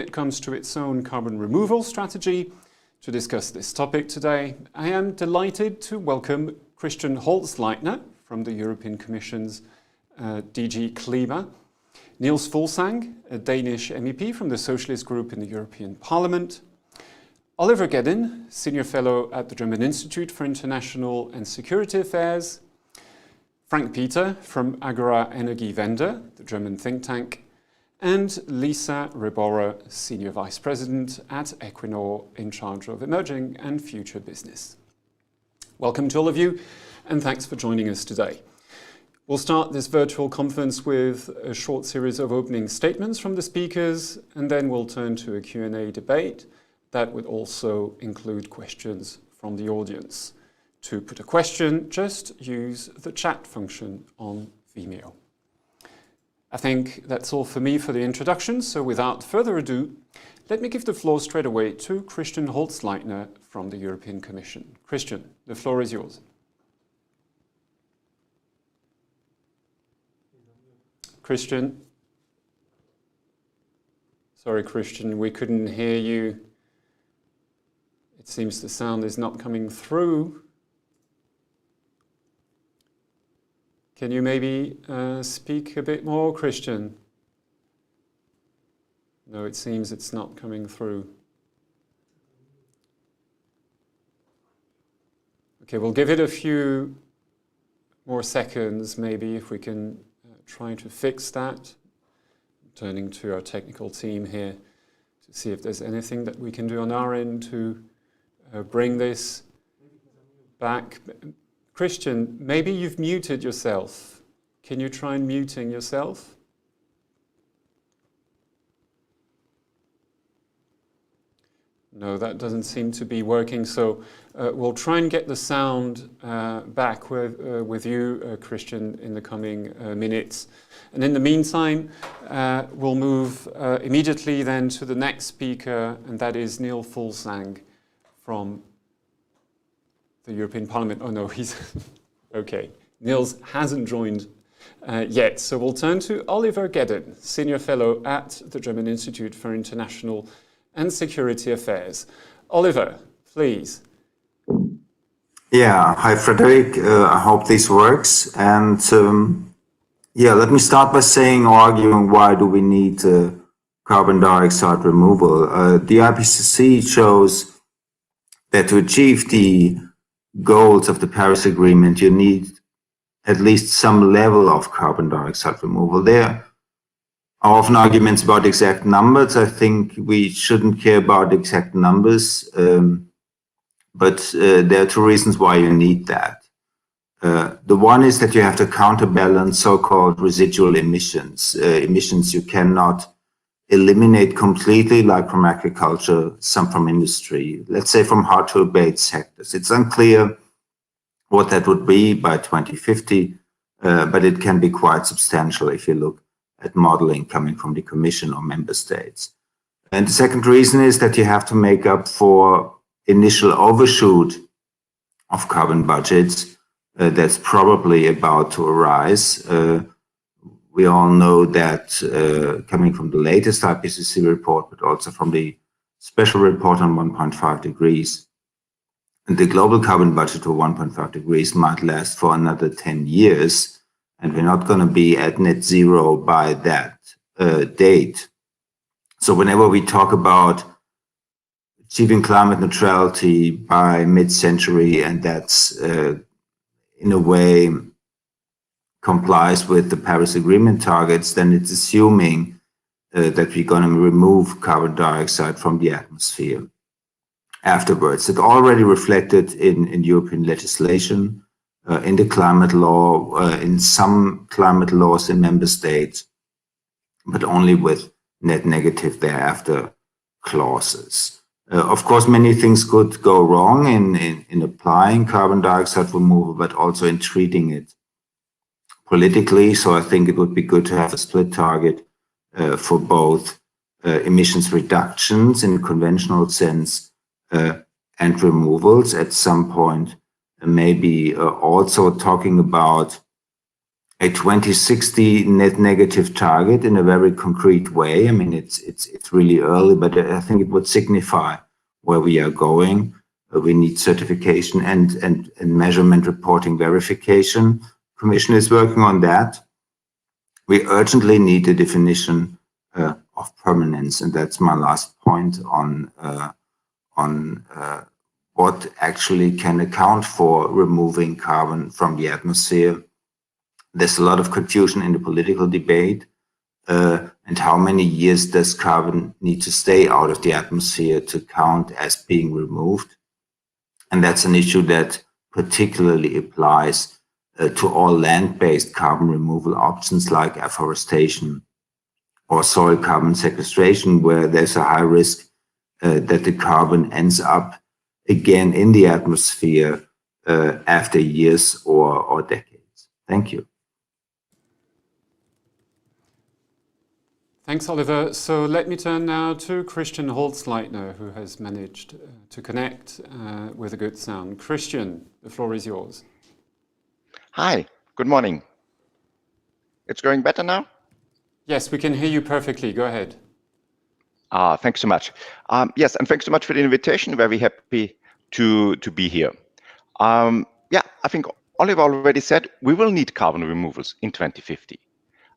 it comes to its own carbon removal strategy. To discuss this topic today, I am delighted to welcome Christian Holzleitner from the European Commission's DG Klima, Nils Fulsang, a Danish MEP from the Socialist Group in the European Parliament, Oliver Gedden, Senior Fellow at the German Institute for International and Security Affairs, Frank Peter from Agora Energiewende, the German think tank, and Lisa Riboro, Senior Vice President at Equinor in charge of emerging and future business. Welcome to all of you, and thanks for joining us today. We'll start this virtual conference with a short series of opening statements from the speakers, and then we'll turn to a Q&A debate that would also include questions from the audience. To put a question, just use the chat function on Vimeo. I think that's all for me for the introduction, so without further ado, let me give the floor straight away to Christian Holzleitner from the European Commission. Christian, the floor is yours. Christian? Sorry, Christian, we couldn't hear you. It seems the sound is not coming through. Can you maybe speak a bit more, Christian? No, it seems it's not coming through. Okay, we'll give it a few more seconds, maybe, if we can try to fix that. I'm turning to our technical team here to see if there's anything that we can do on our end to bring this back. Christian, maybe you've muted yourself. Can you try muting yourself? No, that doesn't seem to be working, so we'll try and get the sound back with you, Christian, in the coming minutes. And in the meantime, we'll move immediately then to the next speaker, and that is Nils Fulsang from the European Parliament. Oh no, he's okay. Nils hasn't joined yet, so we'll turn to Oliver Gedden, Senior Fellow at the German Institute for International and Security Affairs. Oliver, please. Yeah, hi Frederick. I hope this works. And yeah, let me start by arguing why do we need carbon dioxide removal. The IPCC shows that to achieve the goals of the Paris Agreement, you need at least some level of carbon dioxide removal. There are often arguments about exact numbers. I think we shouldn't care about exact numbers, but there are two reasons why you need that. The one is that you have to counterbalance so-called residual emissions, emissions you cannot eliminate completely, like from agriculture, some from industry, let's say from hard to abate sectors. It's unclear what that would be by 2050, but it can be quite substantial if you look at modeling coming from the Commission or member states. And the second reason is that you have to make up for initial overshoot of carbon budgets that's probably about to arise. We all know that coming from the latest IPCC report, but also from the special report on 1.5 degrees, and the global carbon budget of 1.5 degrees might last for another 10 years, and we're not going to be at net zero by that date. So whenever we talk about achieving climate neutrality by mid-century, and that's in a way complies with the Paris Agreement targets, then it's assuming that we're going to remove carbon dioxide from the atmosphere afterwards. It's already reflected in European legislation, in the climate law, in some climate laws in member states, but only with net negative thereafter clauses. Of course, many things could go wrong in applying carbon dioxide removal, but also in treating it politically. So I think it would be good to have a split target for both emissions reductions in a conventional sense and removals at some point, maybe also talking about a 2060 net negative target in a very concrete way. I mean, it's really early, but I think it would signify where we are going. We need certification and measurement reporting verification. Commission is working on that. We urgently need a definition of permanence, and that's my last point on what actually can account for removing carbon from the atmosphere. There's a lot of confusion in the political debate, and how many years does carbon need to stay out of the atmosphere to count as being removed? And that's an issue that particularly applies to all land-based carbon removal options like afforestation or soil carbon sequestration, where there's a high risk that the carbon ends up again in the atmosphere after years or decades. Thank you. Thanks, Oliver. So let me turn now to Christian Holzleitner, who has managed to connect with a good sound. Christian, the floor is yours. Hi, good morning. It's going better now? Yes, we can hear you perfectly. Go ahead. Thanks so much. Yes, and thanks so much for the invitation. Very happy to be here. Yeah, I think Oliver already said we will need carbon removals in 2050.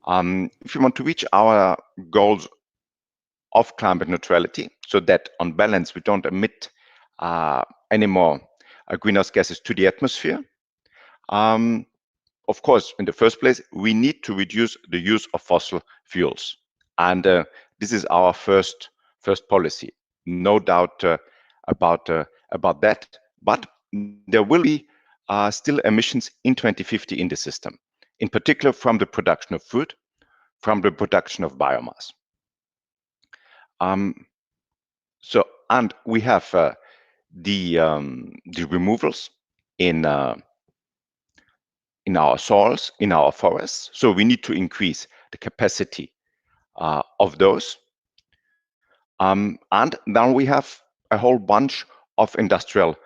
If we want to reach our goals of climate neutrality, so that on balance we don't emit any more greenhouse gases to the atmosphere, of course, in the first place, we need to reduce the use of fossil fuels. And this is our first policy. No doubt about that. But there will be still emissions in 2050 in the system, in particular from the production of food, from the production of biomass. And we have the removals in our soils, in our forests. So we need to increase the capacity of those. And then we have a whole bunch of industrial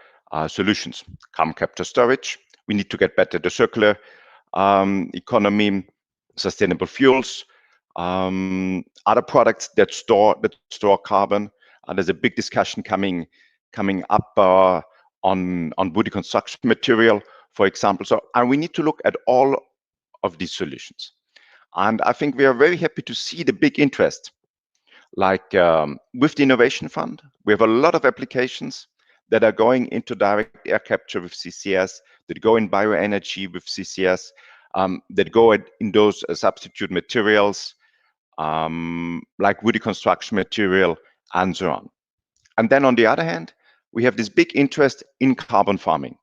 solutions. Carbon capture storage. We need to get better the circular economy, sustainable fuels, other products that store carbon. There's a big discussion coming up on woody construction material, for example. And we need to look at all of these solutions. And I think we are very happy to see the big interest. Like with the Innovation Fund, we have a lot of applications that are going into direct air capture with CCS, that go in bioenergy with CCS, that go in those substitute materials, like woody construction material, and so on. And then on the other hand, we have this big interest in carbon farming.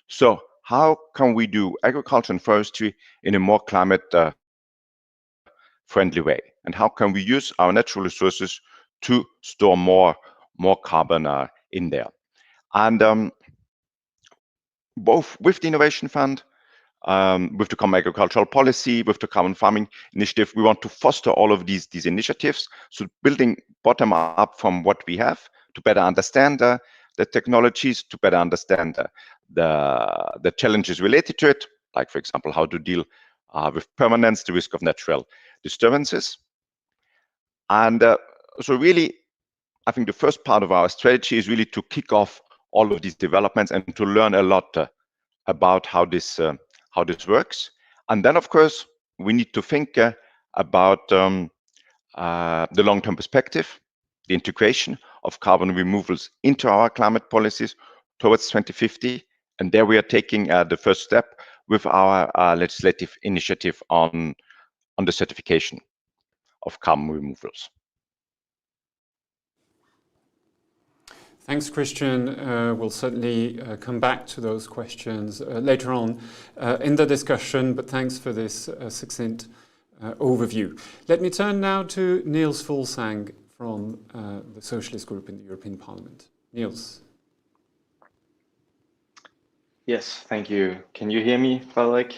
So how can we do agriculture and forestry in a more climate friendly way? And how can we use our natural resources to store more carbon in there? And both with the Innovation Fund, with the Common Agricultural Policy, with the Carbon Farming Initiative, we want to foster all of these initiatives. So building bottom up from what we have to better understand the technologies, to better understand the challenges related to it, like, for example, how to deal with permanence, the risk of natural disturbances. And so really, I think the first part of our strategy is really to kick off all of these developments and to learn a lot about how this works. And then, of course, we need to think about the long-term perspective, the integration of carbon removals into our climate policies towards 2050. And there we are taking the first step with our legislative initiative on the certification of carbon removals. Thanks, Christian. We'll certainly come back to those questions later on in the discussion, but thanks for this succinct overview. Let me turn now to Nils Fulsang from the Socialist Group in the European Parliament. Nils. Yes, thank you. Can you hear me, Frederik?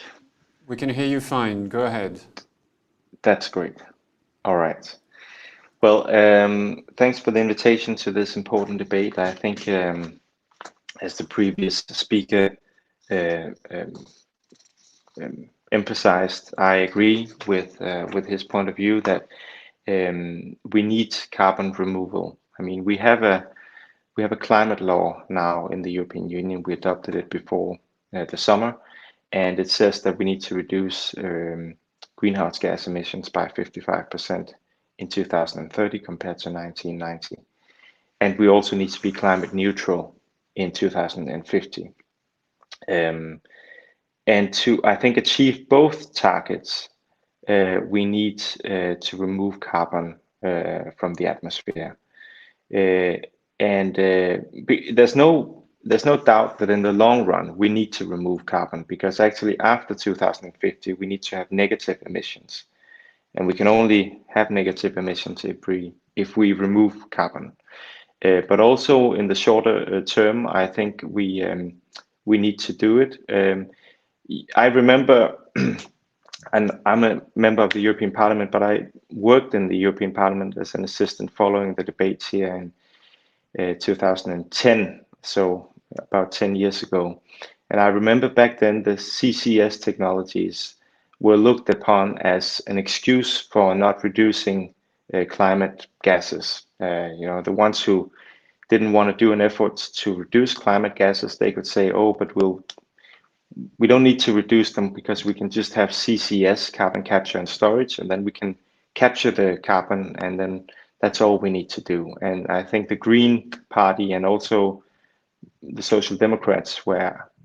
We can hear you fine. Go ahead. That's great. All right. Well, thanks for the invitation to this important debate. I think, as the previous speaker emphasized, I agree with his point of view that we need carbon removal. I mean, we have a climate law now in the European Union. We adopted it before the summer, and it says that we need to reduce greenhouse gas emissions by 55% in 2030 compared to 1990. And we also need to be climate neutral in 2050. And to, I think, achieve both targets, we need to remove carbon from the atmosphere. There's no doubt that in the long run we need to remove carbon, because actually after 2050 we need to have negative emissions, and we can only have negative emissions if we remove carbon. But also in the shorter term, I think we need to do it. I remember, and I'm a member of the European Parliament, but I worked in the European Parliament as an assistant following the debates here in 2010, so about 10 years ago. And I remember back then the CCS technologies were looked upon as an excuse for not reducing climate gases. The ones who didn't want to do an effort to reduce climate gases, they could say, oh, but we don't need to reduce them because we can just have CCS, carbon capture and storage, and then we can capture the carbon, and then that's all we need to do. And I think the Green Party and also the Social Democrats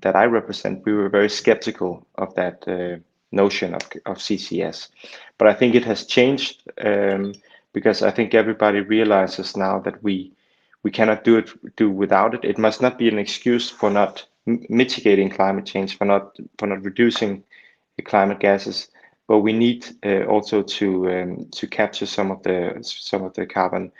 that I represent, we were very skeptical of that notion of CCS. But I think it has changed because I think everybody realizes now that we cannot do without it. It must not be an excuse for not mitigating climate change, for not reducing the climate gases, but we need also to capture some of the carbon,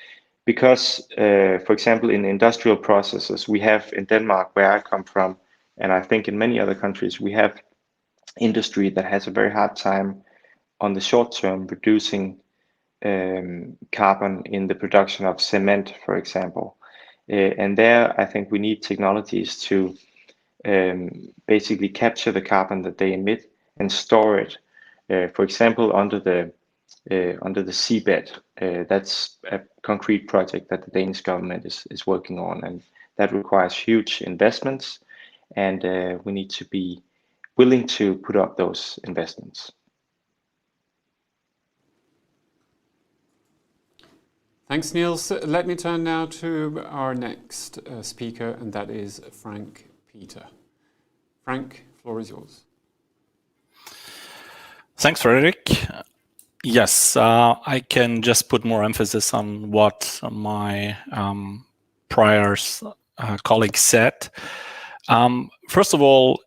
because for example in industrial processes we have in Denmark, where I come from, and I think in many other countries, we have industry that has a very hard time on the short term reducing carbon in the production of cement, for example. And there I think we need technologies to basically capture the carbon that they emit and store it. For example, under the seabed. That's a concrete project that the Danish government is working on, and that requires huge investments, and we need to be willing to put up those investments. Thanks, Nils. Let me turn now to our next speaker, and that is Frank Peter. Frank, floor is yours. Thanks, Frederick. Yes, I can just put more emphasis on what my prior colleagues said. First of all,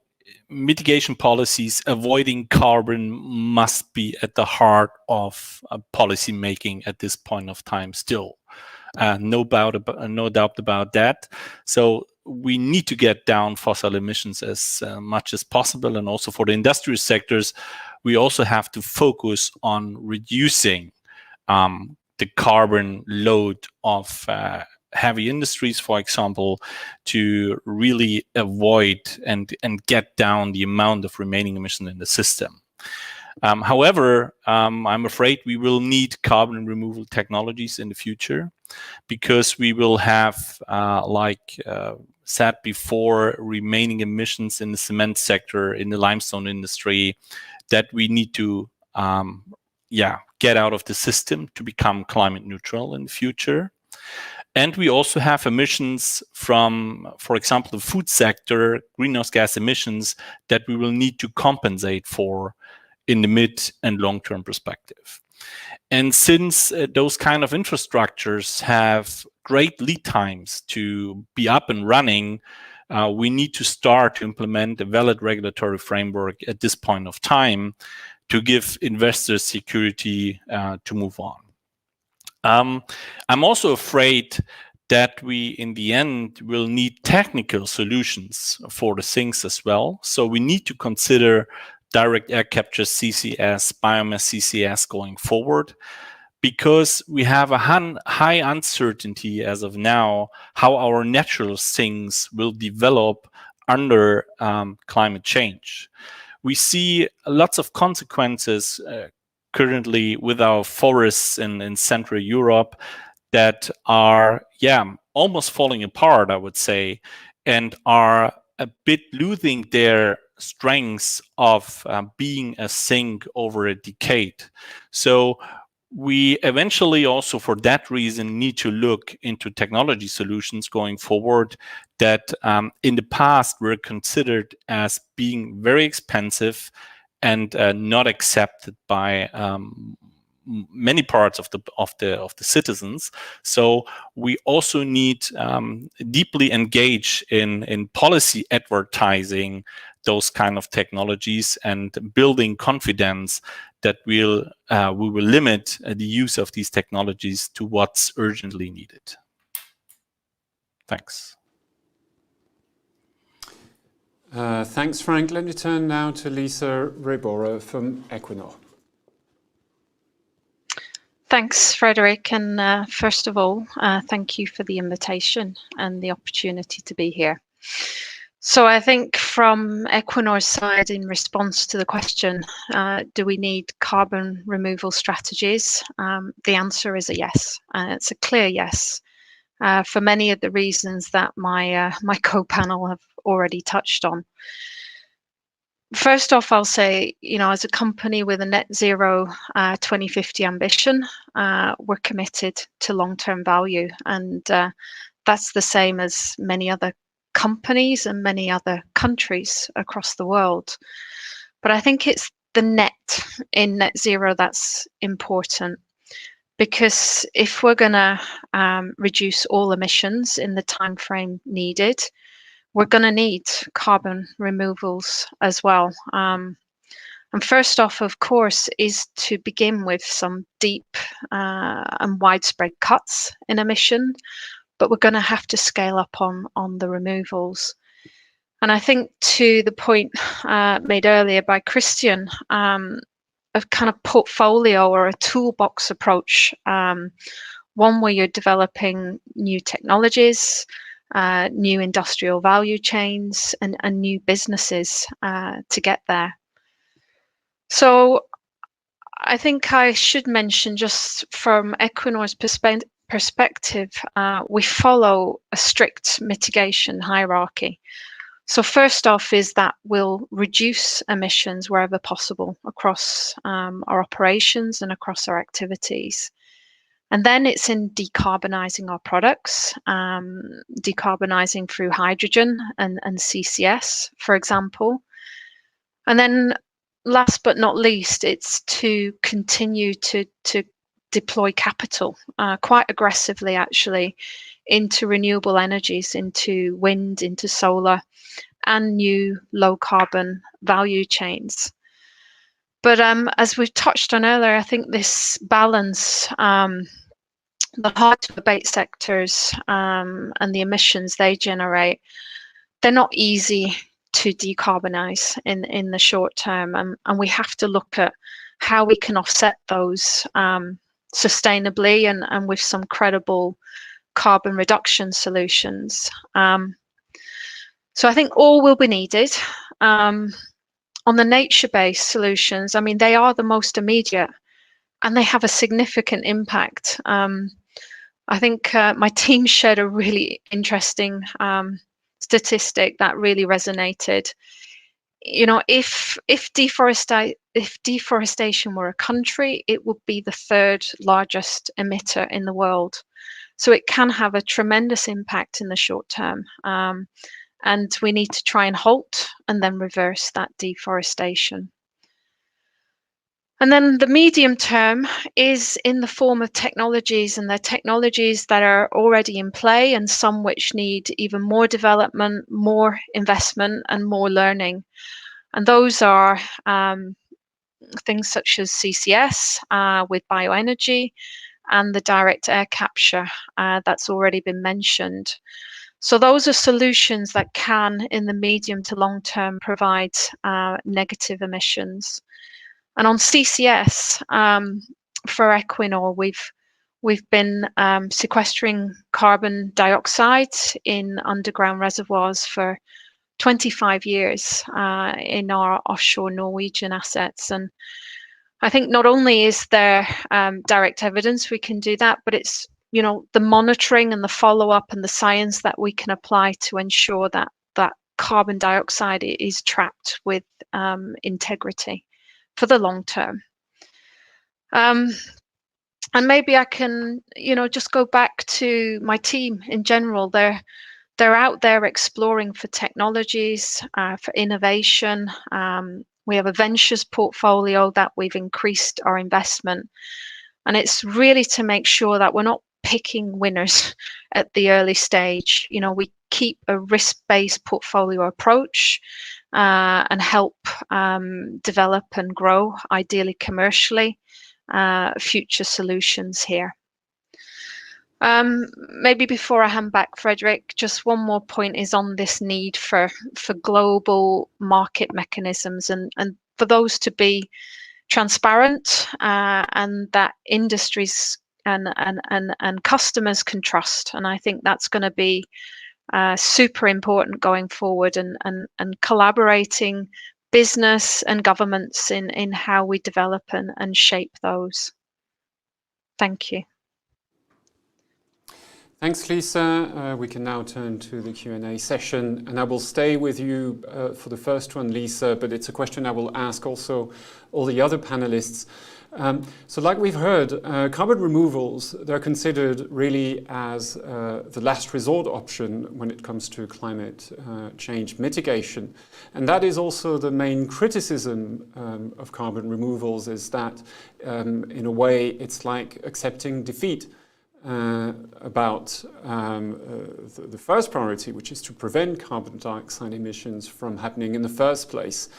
mitigation policies avoiding carbon must be at the heart of policy making at this point of time still. No doubt about that. So we need to get down fossil emissions as much as possible, and also for the industrial sectors, we also have to focus on reducing the carbon load of heavy industries, for example, to really avoid and get down the amount of remaining emission in the system. However, I'm afraid we will need carbon removal technologies in the future, because we will have, like said before, remaining emissions in the cement sector, in the limestone industry, that we need to get out of the system to become climate neutral in the future. And we also have emissions from, for example, the food sector, greenhouse gas emissions, that we will need to compensate for in the mid and long-term perspective. And since those kind of infrastructures have great lead times to be up and running, we need to start to implement a valid regulatory framework at this point of time to give investors security to move on. I'm also afraid that we, in the end, will need technical solutions for the things as well. So we need to consider direct air capture CCS, biomass CCS going forward, because we have a high uncertainty as of now how our natural sinks will develop under climate change. we see lots of consequences currently with our forests in Central Europe that are, almost falling apart, I would say, and are a bit losing their strengths of being a sink over a decade. So we eventually also, for that reason, need to look into technology solutions going forward that in the past were considered as being very expensive and not accepted by many parts of the citizens. So we also need deeply engage in policy advertising those kind of technologies and building confidence that we will limit the use of these technologies to what's urgently needed. Thanks. Thanks, Frank. Let me turn now to Lisa Riboro from Equinor. Thanks, Frederick. And first of all, thank you for the invitation and the opportunity to be here. So I think from Equinor's side, in response to the question, do we need carbon removal strategies? The answer is a yes. It's a clear yes, for many of the reasons that my co-panel have already touched on. First off, I'll say, as a company with a net zero 2050 ambition, we're committed to long-term value. And that's the same as many other companies and many other countries across the world. But I think it's the net in net zero that's important, because if we're going to reduce all emissions in the time frame needed, we're going to need carbon removals as well. And first off, of course, is to begin with some deep and widespread cuts in emission, but we're going to have to scale up on the removals. And I think to the point made earlier by Christian, a kind of portfolio or a toolbox approach, one where you're developing new technologies, new industrial value chains and new businesses to get there. So I think I should mention, just from Equinor's perspective, we follow a strict mitigation hierarchy. So first off is that we'll reduce emissions wherever possible across our operations and across our activities. And then it's in decarbonising our products, decarbonising through hydrogen and CCS, for example. And then last but not least, it's to continue to deploy capital quite aggressively, actually, into renewable energies, into wind, into solar, and new low carbon value chains. But as we've touched on earlier, I think this balance, the hard to abate sectors and the emissions they generate, they're not easy to decarbonize in the short term. And we have to look at how we can offset those sustainably and with some credible carbon reduction solutions. So I think all will be needed. On the nature-based solutions, I mean, they are the most immediate and they have a significant impact. I think my team shared a really interesting statistic that really resonated. If deforestation were a country, it would be the third largest emitter in the world. So it can have a tremendous impact in the short term. And we need to try and halt and then reverse that deforestation. And then the medium term is in the form of technologies, and they're technologies that are already in play and some which need even more development, more investment and more learning. And those are things such as CCS with bioenergy and the direct air capture that's already been mentioned. So those are solutions that can, in the medium to long term, provide negative emissions. And on CCS, for Equinor, we've been sequestering carbon dioxide in underground reservoirs for 25 years in our offshore Norwegian assets. And I think not only is there direct evidence we can do that, but it's, you know, the monitoring and the follow-up and the science that we can apply to ensure that that carbon dioxide is trapped with integrity for the long term. And maybe I can, you know, just go back to my team in general. They're out there exploring for technologies, for innovation. We have a ventures portfolio that we've increased our investment. And it's really to make sure that we're not picking winners at the early stage. You know, we keep a risk-based portfolio approach and help develop and grow, ideally commercially, future solutions here. Maybe before I hand back, Frederick, just one more point is on this need for global market mechanisms and for those to be transparent and that industries and customers can trust. And I think that's going to be super important going forward and collaborating business and governments in how we develop and shape those. Thank you. Thanks, Lisa. We can now turn to the Q&A session, and I will stay with you for the first one, Lisa, but it's a question I will ask also all the other panelists. So like we've heard, carbon removals, they're considered really as the last resort option when it comes to climate change mitigation. And that is also the main criticism of carbon removals, is that in a way it's like accepting defeat. About the first priority, which is to prevent carbon dioxide emissions from happening in the first place.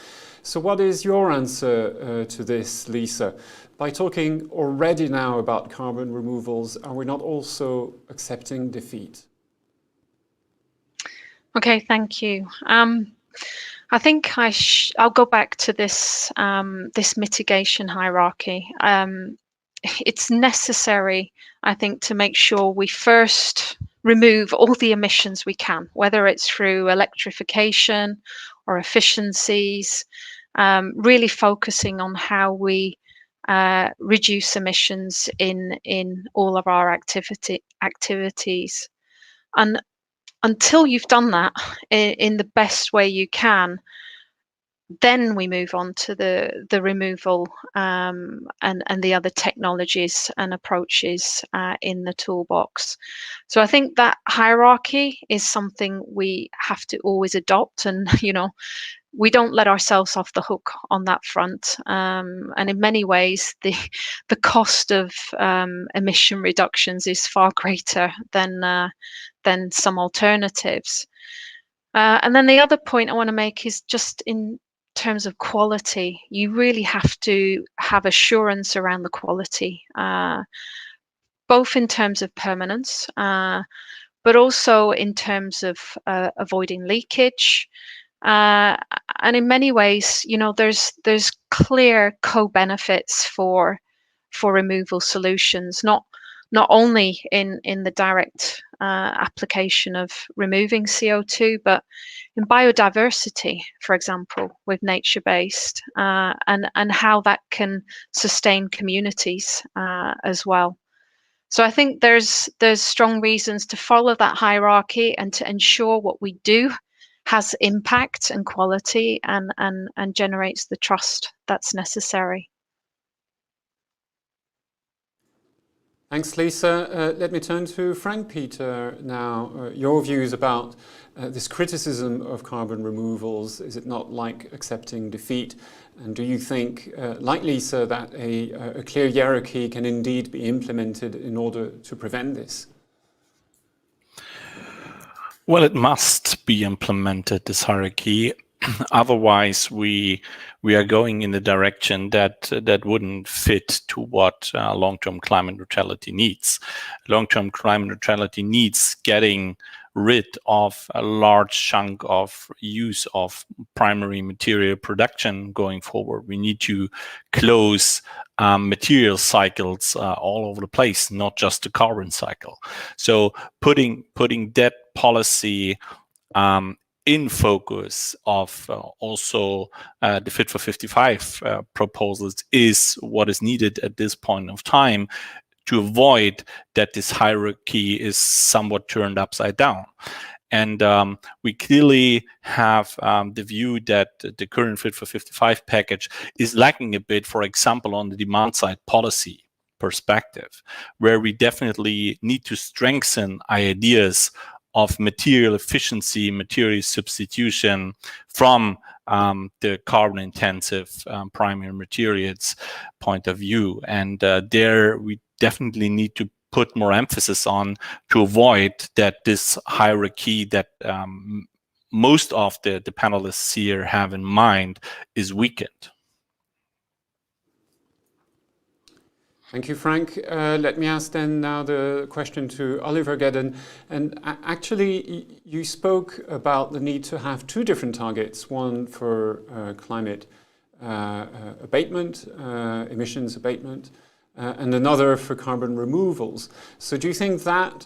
So what is your answer to this, Lisa? By talking already now about carbon removals, are we not also accepting defeat? Okay, thank you. I think I'll go back to this this mitigation hierarchy. It's necessary, I think, to make sure we first remove all the emissions we can, whether it's through electrification or efficiencies, really focusing on how we reduce emissions in all of our activities. And until you've done that in the best way you can, then we move on to the removal and the other technologies and approaches in the toolbox. So I think that hierarchy is something we have to always adopt, and you know, we don't let ourselves off the hook on that front. And in many ways, the cost of emission reductions is far greater than some alternatives. And then the other point I want to make is just in terms of quality, you really have to have assurance around the quality, both in terms of permanence, but also in terms of avoiding leakage. And in many ways, you know, there's clear co-benefits for removal solutions, not only in the direct application of removing CO2, but in biodiversity, for example, with nature-based, and how that can sustain communities as well. So I think there's strong reasons to follow that hierarchy and to ensure what we do has impact and quality and generates the trust that's necessary. Thanks, Lisa. Let me turn to Frank Peter now. Your views about this criticism of carbon removals. Is it not like accepting defeat? And do you think, like Lisa, that a clear hierarchy can indeed be implemented in order to prevent this? Well, it must be implemented, this hierarchy. Otherwise, we are going in the direction that wouldn't fit to what long-term climate neutrality needs. Long-term climate neutrality needs getting rid of a large chunk of use of primary material production going forward. We need to close material cycles all over the place, not just the carbon cycle. So putting that policy in focus of also the Fit for 55 proposals is what is needed at this point of time to avoid that this hierarchy is somewhat turned upside down. And we clearly have the view that the current Fit for 55 package is lacking a bit, for example, on the demand side policy perspective, where we definitely need to strengthen ideas of material efficiency, material substitution from the carbon intensive primary materials point of view. And there we definitely need to put more emphasis on to avoid that this hierarchy that most of the panelists here have in mind is weakened. Thank you, Frank. Let me ask then now the question to Oliver Gedden. And actually, you spoke about the need to have two different targets, one for climate abatement, emissions abatement, and another for carbon removals. So do you think that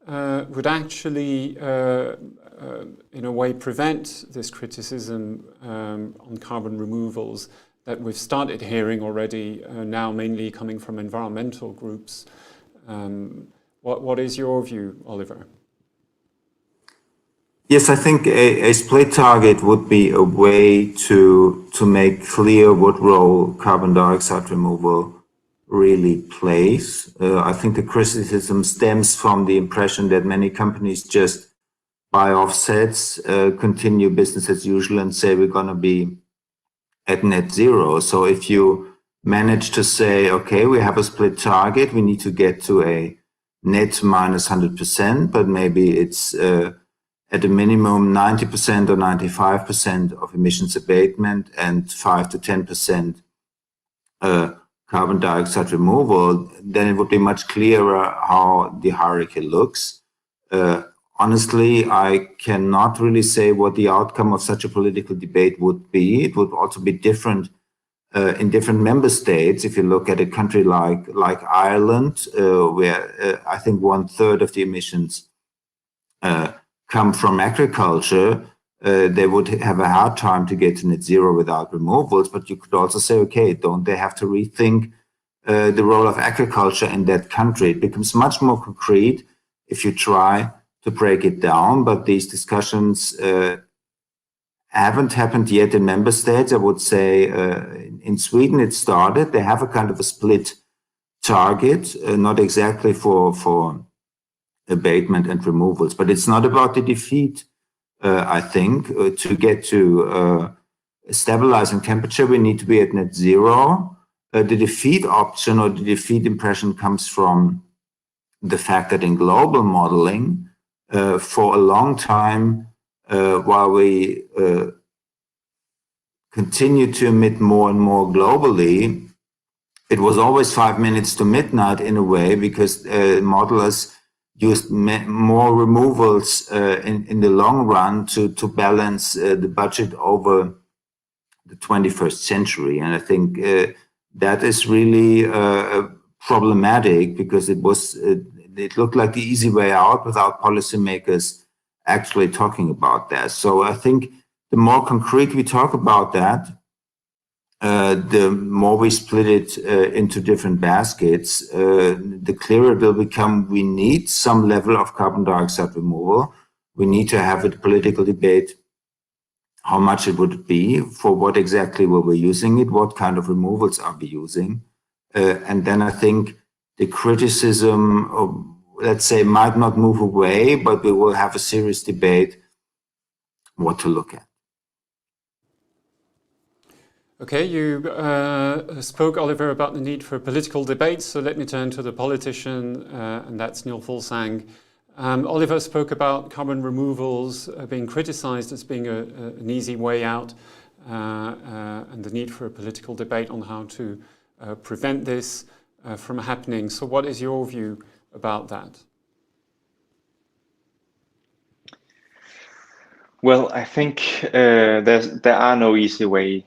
would actually, in a way, prevent this criticism on carbon removals that we've started hearing already, now mainly coming from environmental groups? What is your view, Oliver? Yes, I think a split target would be a way to make clear what role carbon dioxide removal really plays. I think the criticism stems from the impression that many companies just buy offsets, continue business as usual, and say we're going to be at net zero. So if you manage to say, okay, we have a split target, we need to get to a net minus 100%, but maybe it's at a minimum 90% or 95% of emissions abatement and 5 to 10% carbon dioxide removal, then it would be much clearer how the hierarchy looks. Honestly, I cannot really say what the outcome of such a political debate would be. It would also be different in different member states. If you look at a country like Ireland, where I think 1/3 of the emissions come from agriculture, they would have a hard time to get to net zero without removals. But you could also say, okay, don't they have to rethink the role of agriculture in that country? It becomes much more concrete if you try to break it down, but these discussions haven't happened yet in member states. I would say in Sweden it started. They have a kind of a split target, not exactly for abatement and removals, but it's not about the defeat. I think to get to stabilizing temperature, we need to be at net zero. The defeat option or the defeat impression comes from the fact that in global modeling, for a long time, while we continue to emit more and more globally, it was always 5 minutes to midnight in a way, because modelers used more removals in the long run to balance the budget over the 21st century. And I think that is really problematic, because it looked like the easy way out without policymakers actually talking about that. So I think the more concrete we talk about that, the more we split it into different baskets, the clearer it will become. We need some level of carbon dioxide removal. We need to have a political debate how much it would be, for what exactly were we using it, what kind of removals are we using. And then I think the criticism, let's say, might not move away, but we will have a serious debate what to look at. Okay, you spoke, Oliver, about the need for political debate, so let me turn to the politician, and that's Nils Fulsang. Oliver spoke about carbon removals being criticized as being an easy way out, and the need for a political debate on how to prevent this from happening. So what is your view about that? Well, I think there are no easy ways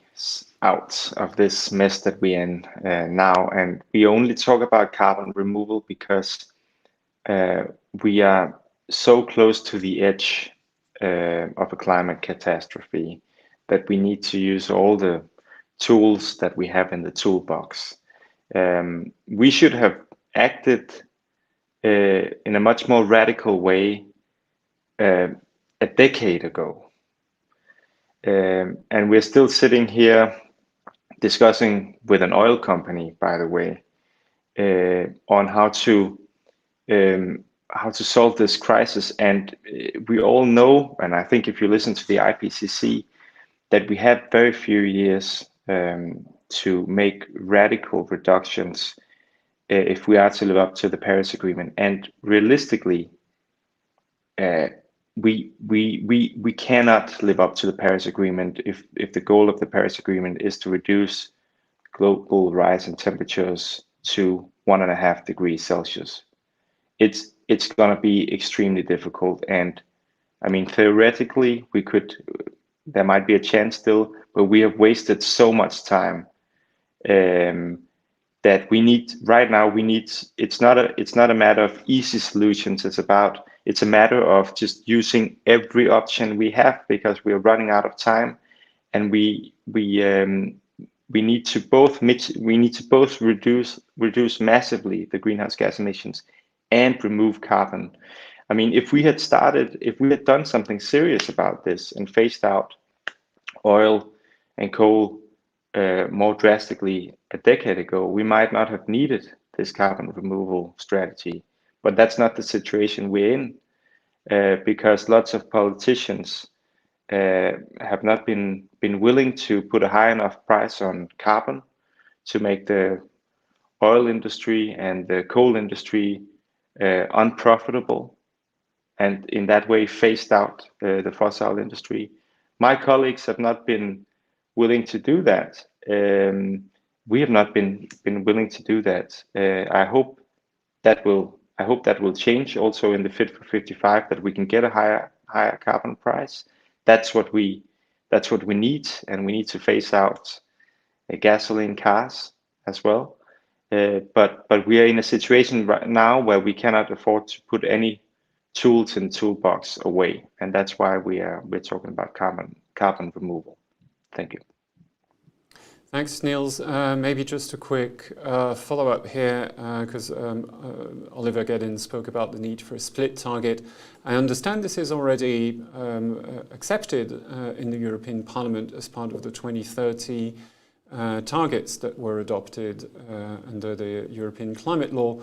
out of this mess that we're in now, and we only talk about carbon removal because we are so close to the edge of a climate catastrophe, that we need to use all the tools that we have in the toolbox. We should have acted in a much more radical way a decade ago. And we're still sitting here discussing with an oil company, by the way, on how to solve this crisis. And we all know, and I think if you listen to the IPCC, that we have very few years to make radical reductions if we are to live up to the Paris Agreement. And realistically, we cannot live up to the Paris Agreement if the goal of the Paris Agreement is to reduce global rise in temperatures to 1.5 degrees Celsius. It's going to be extremely difficult. And I mean, theoretically, there might be a chance still, but we have wasted so much time that we need right now. It's not a matter of easy solutions. It's a matter of just using every option we have, because we are running out of time, and we need to both reduce massively the greenhouse gas emissions and remove carbon. I mean, if we had done something serious about this and phased out oil and coal more drastically a decade ago, we might not have needed this carbon removal strategy. But that's not the situation we're in, because lots of politicians have not been willing to put a high enough price on carbon to make the oil industry and the coal industry unprofitable, and in that way phased out the fossil industry. My colleagues have not been willing to do that. We have not been willing to do that. I hope that will change also in the Fit for 55, that we can get a higher carbon price. That's what we need, and we need to phase out gasoline cars as well. But we are in a situation right now where we cannot afford to put any tools in the toolbox away, and that's why we're talking about carbon removal. Thank you. Thanks, Nils. Maybe just a quick follow-up here, because Oliver Gedden spoke about the need for a split target. I understand this is already accepted in the European Parliament as part of the 2030 targets that were adopted under the European climate law.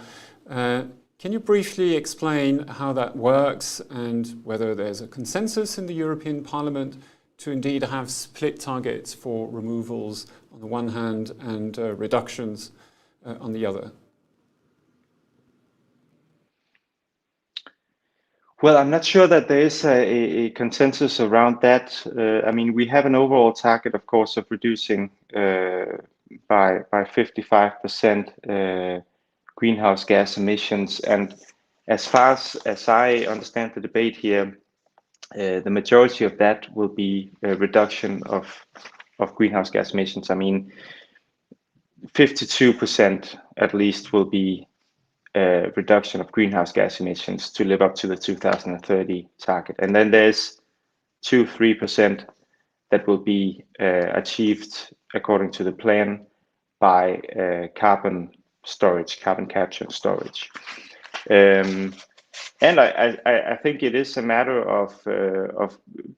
Can you briefly explain how that works and whether there's a consensus in the European Parliament to indeed have split targets for removals on the one hand and reductions on the other? Well, I'm not sure that there is a consensus around that. I mean, we have an overall target, of course, of reducing by 55% greenhouse gas emissions. And as far as I understand the debate here, the majority of that will be a reduction of greenhouse gas emissions. I mean, 52% at least will be a reduction of greenhouse gas emissions to live up to the 2030 target. And then there's 2-3% that will be achieved according to the plan by carbon capture and storage. And I think it is a matter of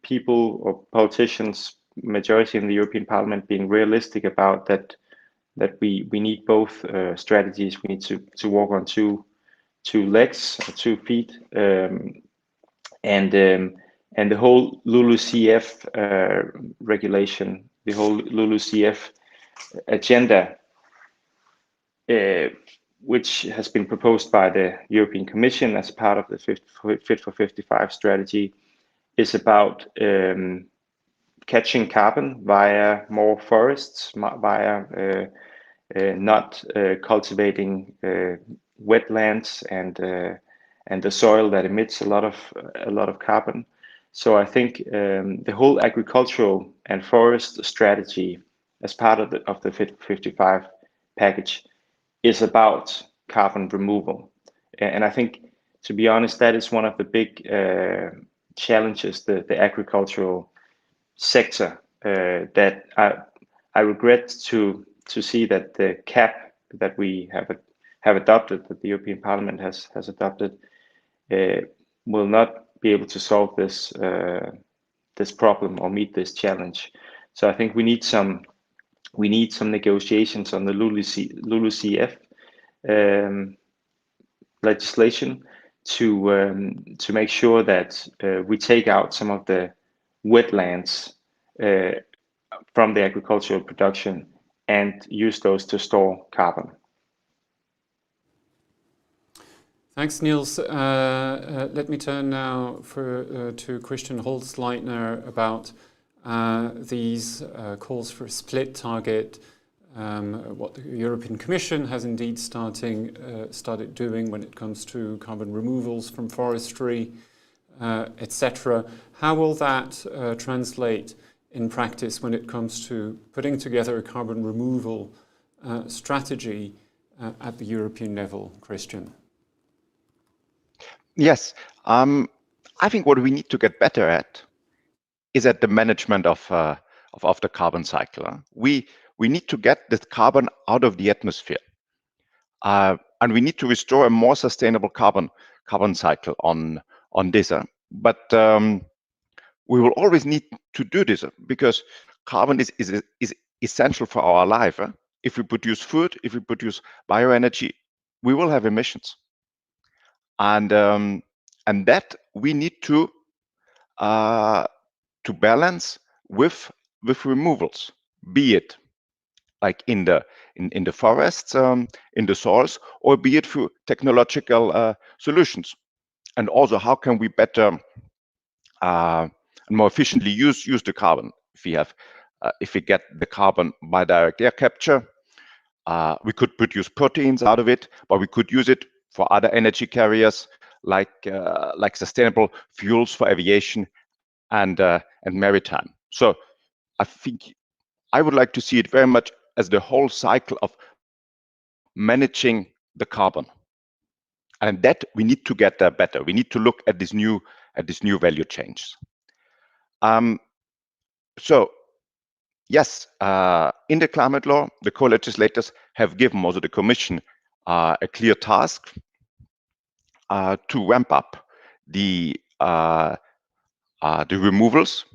people or politicians, majority in the European Parliament, being realistic about that we need both strategies. We need to walk on two legs, 2 feet, and the whole LULUCF regulation, the whole LULUCF agenda, which has been proposed by the European Commission as part of the Fit for 55 strategy, is about catching carbon via more forests, via not cultivating wetlands and the soil that emits a lot of carbon. So I think the whole agricultural and forest strategy, as part of the Fit for 55 package, is about carbon removal. And I think, to be honest, that is one of the big challenges the agricultural sector that I regret to see that the cap that we have adopted, that the European Parliament has adopted, will not be able to solve this this problem or meet this challenge. So I think we need some negotiations on the LULUCF legislation to make sure that we take out some of the wetlands from the agricultural production and use those to store carbon. Thanks, Nils. Let me turn now to Christian Holzleitner about these calls for a split target, what the European Commission has indeed started doing when it comes to carbon removals from forestry, etc. How will that translate in practice when it comes to putting together a carbon removal strategy at the European level, Christian? Yes, I think what we need to get better at is at the management of the carbon cycle. We need to get the carbon out of the atmosphere, and we need to restore a more sustainable carbon cycle on this. But we will always need to do this because carbon is essential for our life. If we produce food, if we produce bioenergy, we will have emissions. And that we need to balance with removals, be it like in the forests, in the soils, or be it through technological solutions. And also, how can we better and more efficiently use the carbon? If we get the carbon by direct air capture, we could produce proteins out of it, but we could use it for other energy carriers like sustainable fuels for aviation and maritime. So I think I would like to see it very much as the whole cycle of managing the carbon, and that we need to get there better. We need to look at this new value chains. So yes, in the climate law, the co-legislators have given also the Commission a clear task to ramp up the removals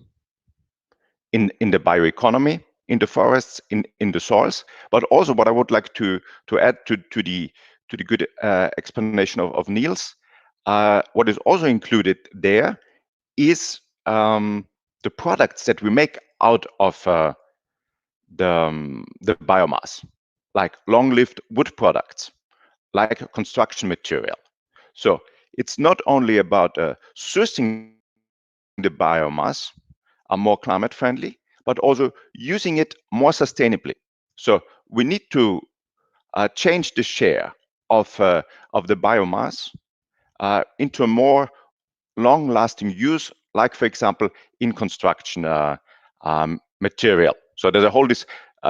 in the bioeconomy, in the forests, in the soils. But also, what I would like to add to the good explanation of Nils, what is also included there is the products that we make out of the biomass, like long-lived wood products, like construction material. So it's not only about sourcing the biomass more climate friendly, but also using it more sustainably. So we need to change the share of the biomass into a more long-lasting use, like for example in construction material. So there's a whole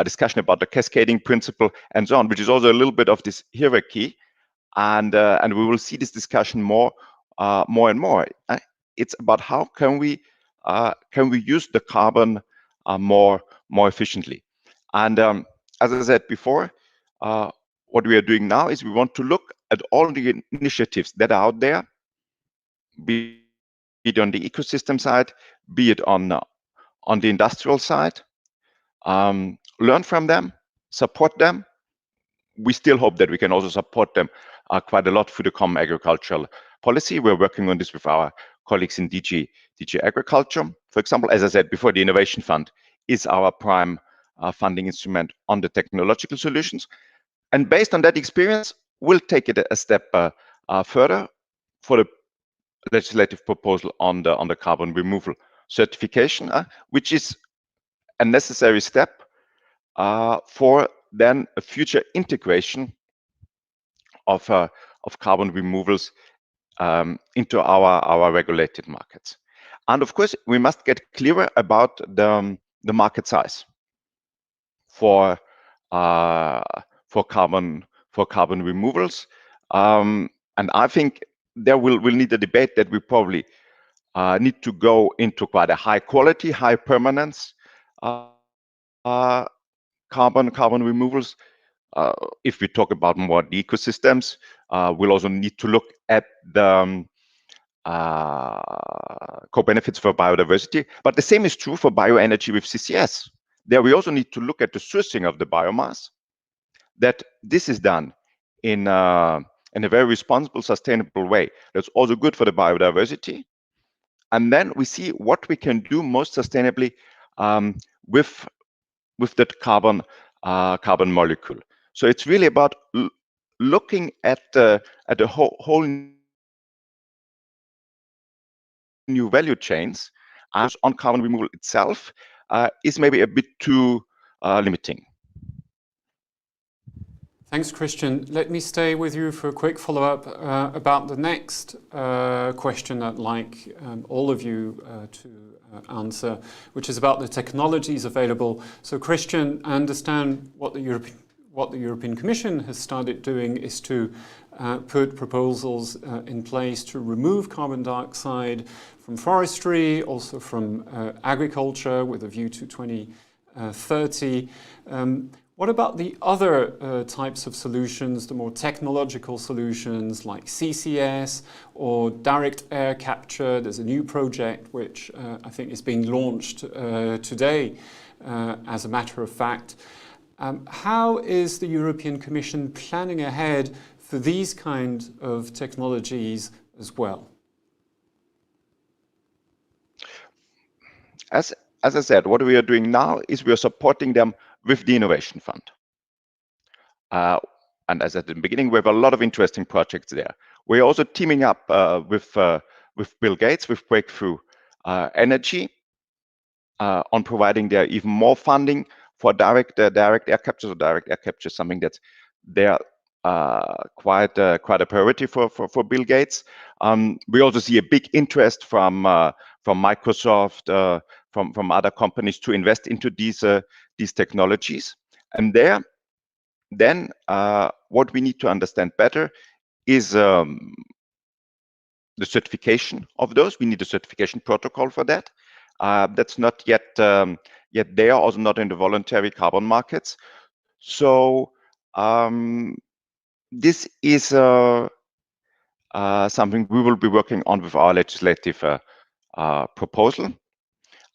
discussion about the cascading principle and so on, which is also a little bit of this hierarchy, and we will see this discussion more and more. It's about how can we use the carbon more efficiently. And as I said before, what we are doing now is we want to look at all the initiatives that are out there, be it on the ecosystem side, be it on the industrial side, learn from them, support them. We still hope that we can also support them quite a lot through the common agricultural policy. We're working on this with our colleagues in DG Agriculture. For example, as I said before, the Innovation Fund is our prime funding instrument on the technological solutions. And based on that experience, we'll take it a step further for the legislative proposal on the carbon removal certification, which is a necessary step for then a future integration of carbon removals into our regulated markets. And of course, we must get clearer about the market size for carbon removals. And I think there we'll need a debate that we probably need to go into quite a high quality, high permanence carbon removals. If we talk about more the ecosystems, we'll also need to look at the co-benefits for biodiversity. But the same is true for bioenergy with CCS. There we also need to look at the sourcing of the biomass, that this is done in a very responsible, sustainable way. That's also good for the biodiversity. And then we see what we can do most sustainably with that carbon molecule. So it's really about looking at the whole new value chains. As on carbon removal itself is maybe a bit too limiting. Thanks, Christian. Let me stay with you for a quick follow-up about the next question I'd like all of you to answer, which is about the technologies available. So, Christian, I understand what the European Commission has started doing is to put proposals in place to remove carbon dioxide from forestry, also from agriculture, with a view to 2030. What about the other types of solutions, the more technological solutions like CCS or direct air capture? There's a new project which I think is being launched today, as a matter of fact. How is the European Commission planning ahead for these kind of technologies as well? As I said, what we are doing now is we are supporting them with the Innovation Fund. And as at the beginning, we have a lot of interesting projects there. We're also teaming up with Bill Gates, with Breakthrough Energy, on providing there even more funding for direct air capture. So direct air capture is something that's there quite a priority for Bill Gates. We also see a big interest from Microsoft, from other companies to invest into these technologies. And then what we need to understand better is the certification of those. We need a certification protocol for that. That's not yet there, also not in the voluntary carbon markets. So this is something we will be working on with our legislative proposal.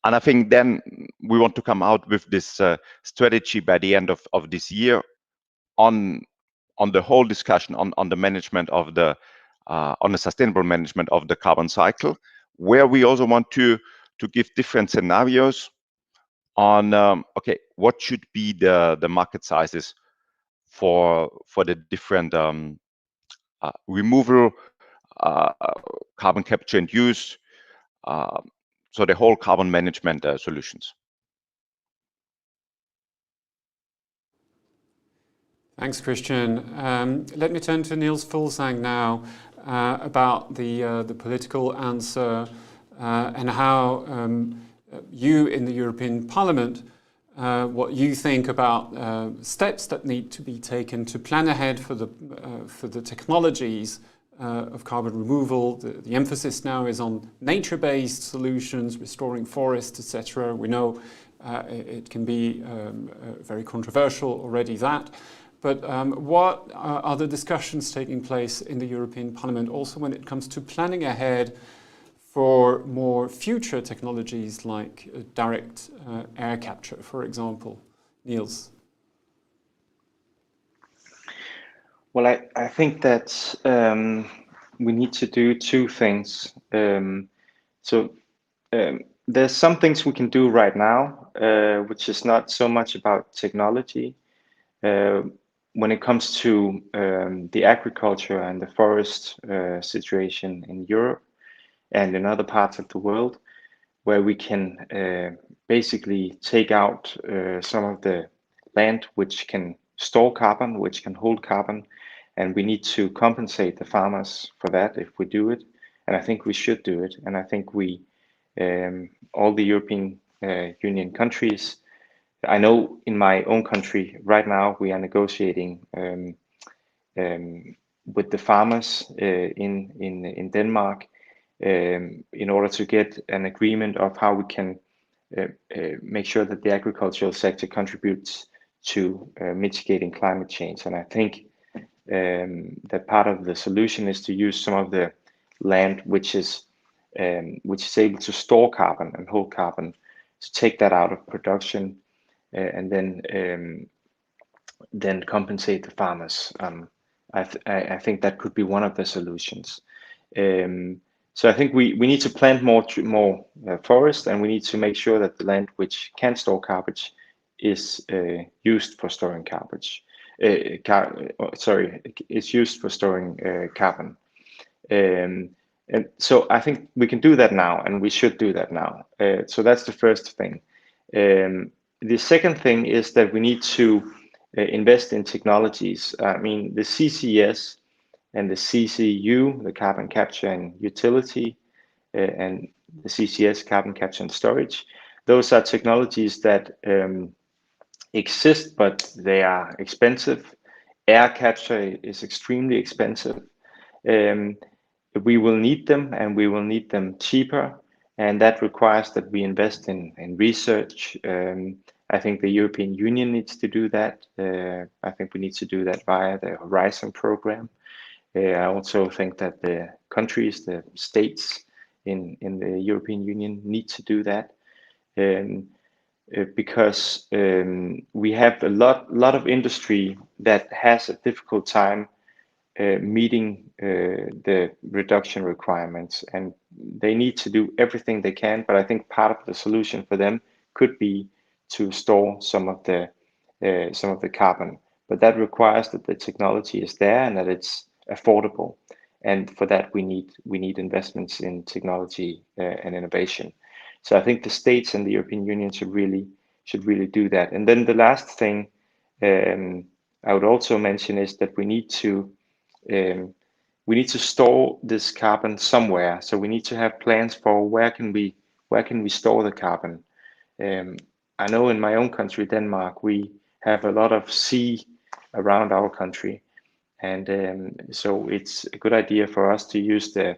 And I think then we want to come out with this strategy by the end of this year on the whole discussion on the management of on the sustainable management of the carbon cycle, where we also want to give different scenarios on okay, what should be the market sizes for the different removal, carbon capture and use, so the whole carbon management solutions. Thanks, Christian. Let me turn to Nils Fulsang now about the political answer and how you in the European Parliament, what you think about steps that need to be taken to plan ahead for the technologies of carbon removal. The emphasis now is on nature-based solutions, restoring forests, etc. We know it can be very controversial already, that. But what are the discussions taking place in the European Parliament also when it comes to planning ahead for more future technologies like direct air capture, for example? Nils? Well, I think that we need to do two things. There's some things we can do right now, which is not so much about technology. When it comes to the agriculture and the forest situation in Europe and in other parts of the world, where we can basically take out some of the land which can store carbon, which can hold carbon, and we need to compensate the farmers for that if we do it. And I think we should do it. And I think we, all the European Union countries, I know in my own country right now we are negotiating with the farmers in Denmark, in order to get an agreement of how we can make sure that the agricultural sector contributes to mitigating climate change. And I think that part of the solution is to use some of the land which is able to store carbon and hold carbon, to take that out of production and then compensate the farmers. I think that could be one of the solutions. So I think we need to plant more forest, and we need to make sure that the land which can store carbon is used for storing carbon. Is used for storing carbon. And so I think we can do that now, and we should do that now. So that's the first thing. The second thing is that we need to invest in technologies. I mean, the CCS and the CCU, the carbon capture and utility, and the CCS, carbon capture and storage, those are technologies that exist, but they are expensive. Air capture is extremely expensive. We will need them, and we will need them cheaper, and that requires that we invest in research. I think the European Union needs to do that. I think we need to do that via the Horizon program. I also think that the countries, the states in the European Union need to do that. Because we have a lot of industry that has a difficult time meeting the reduction requirements, and they need to do everything they can. But I think part of the solution for them could be to store some of the carbon. But that requires that the technology is there and that it's affordable. And for that, we need investments in technology and innovation. So I think the states and the European Union should really do that. And then the last thing I would also mention is that we need to store this carbon somewhere. So we need to have plans for where can we store the carbon. I know in my own country, Denmark, we have a lot of sea around our country, and so it's a good idea for us to use to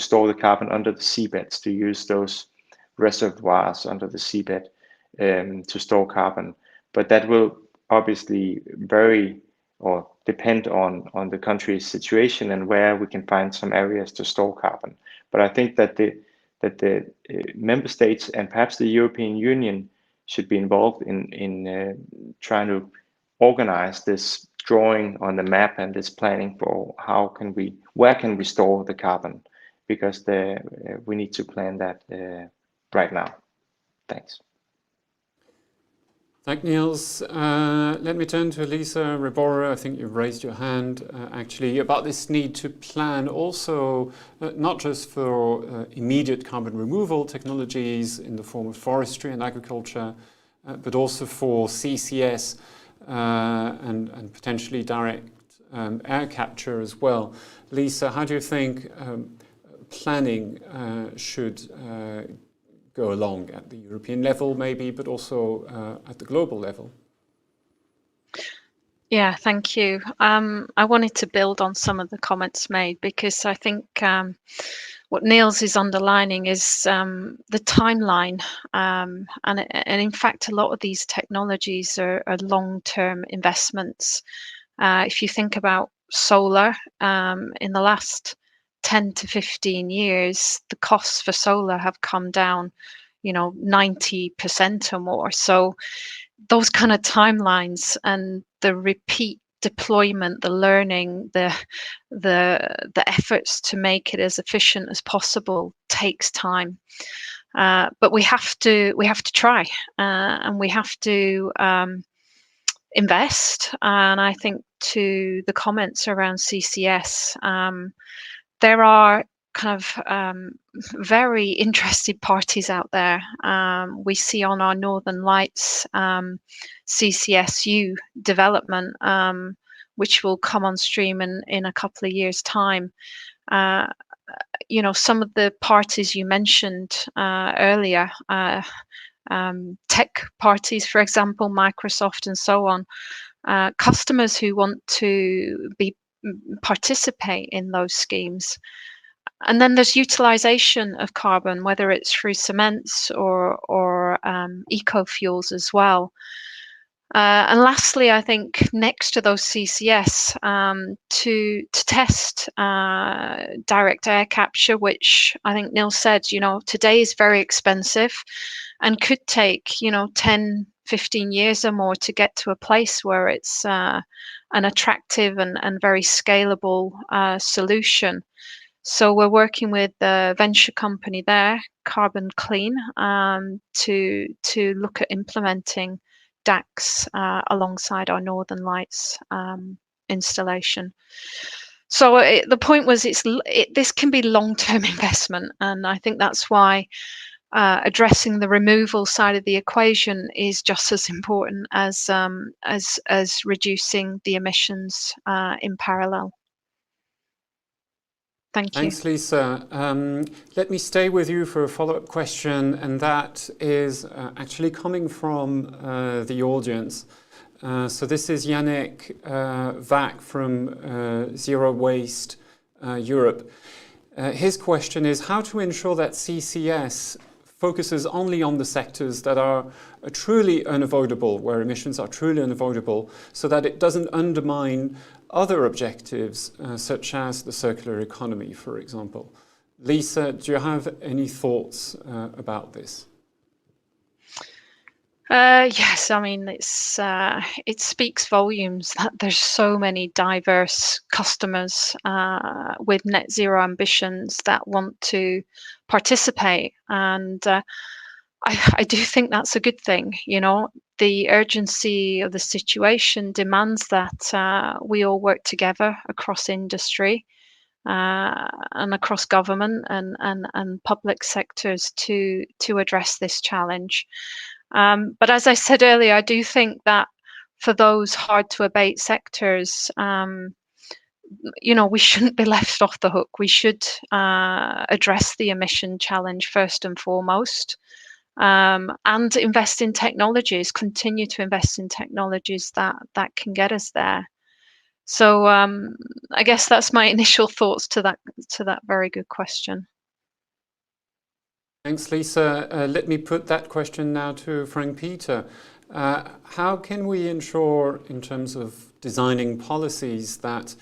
store the carbon under the seabeds, to use those reservoirs under the seabed to store carbon. But that will obviously vary or depend on the country's situation and where we can find some areas to store carbon. But I think that the member states and perhaps the European Union should be involved in trying to organize this drawing on the map and this planning for where can we store the carbon, because we need to plan that right now. Thanks. Thank Nils. Let me turn to Lisa Riboro. I think you've raised your hand actually about this need to plan also not just for immediate carbon removal technologies in the form of forestry and agriculture, but also for CCS and potentially direct air capture as well. Lisa, how do you think planning should go along at the European level maybe, but also at the global level? Yeah, thank you. I wanted to build on some of the comments made, because I think what Nils is underlining is the timeline. And in fact, a lot of these technologies are long-term investments. If you think about solar, in the last 10 to 15 years, the costs for solar have come down, 90% or more. So those kind of timelines and the repeat deployment, the learning, the efforts to make it as efficient as possible takes time. But we have to try, and we have to invest. And I think to the comments around CCS, there are kind of very interested parties out there. We see on our Northern Lights CCSU development, which will come on stream in a couple of years' time. Some of the parties you mentioned earlier, tech parties, for example, Microsoft and so on, customers who want to be participate in those schemes. And then there's utilization of carbon, whether it's through cements or eco-fuels as well. And lastly, I think next to those CCS, to test direct air capture, which I think Nils said, today is very expensive and could take, 10, 15 years or more to get to a place where it's an attractive and very scalable solution. So we're working with a venture company there, Carbon Clean, to look at implementing DACs alongside our Northern Lights installation. So the point was, this can be long-term investment, and I think that's why addressing the removal side of the equation is just as important as reducing the emissions in parallel. Thank you. Thanks, Lisa. Let me stay with you for a follow-up question, and that is actually coming from the audience. So this is Yannick Vac from Zero Waste Europe. His question is how to ensure that CCS focuses only on the sectors that are truly unavoidable, where emissions are truly unavoidable, so that it doesn't undermine other objectives, such as the circular economy, for example. Lisa, do you have any thoughts about this? Yes, I mean, it speaks volumes that there's so many diverse customers with net zero ambitions that want to participate, and I do think that's a good thing. The urgency of the situation demands that we all work together across industry and across government and public sectors to address this challenge. But as I said earlier, I do think that for those hard to abate sectors, we shouldn't be left off the hook. We should address the emission challenge first and foremost. And invest in technologies, continue to invest in technologies that can get us there. So I guess that's my initial thoughts to that very good question. Thanks, Lisa. Let me put that question now to Frank Peter. How can we ensure, in terms of designing policies, that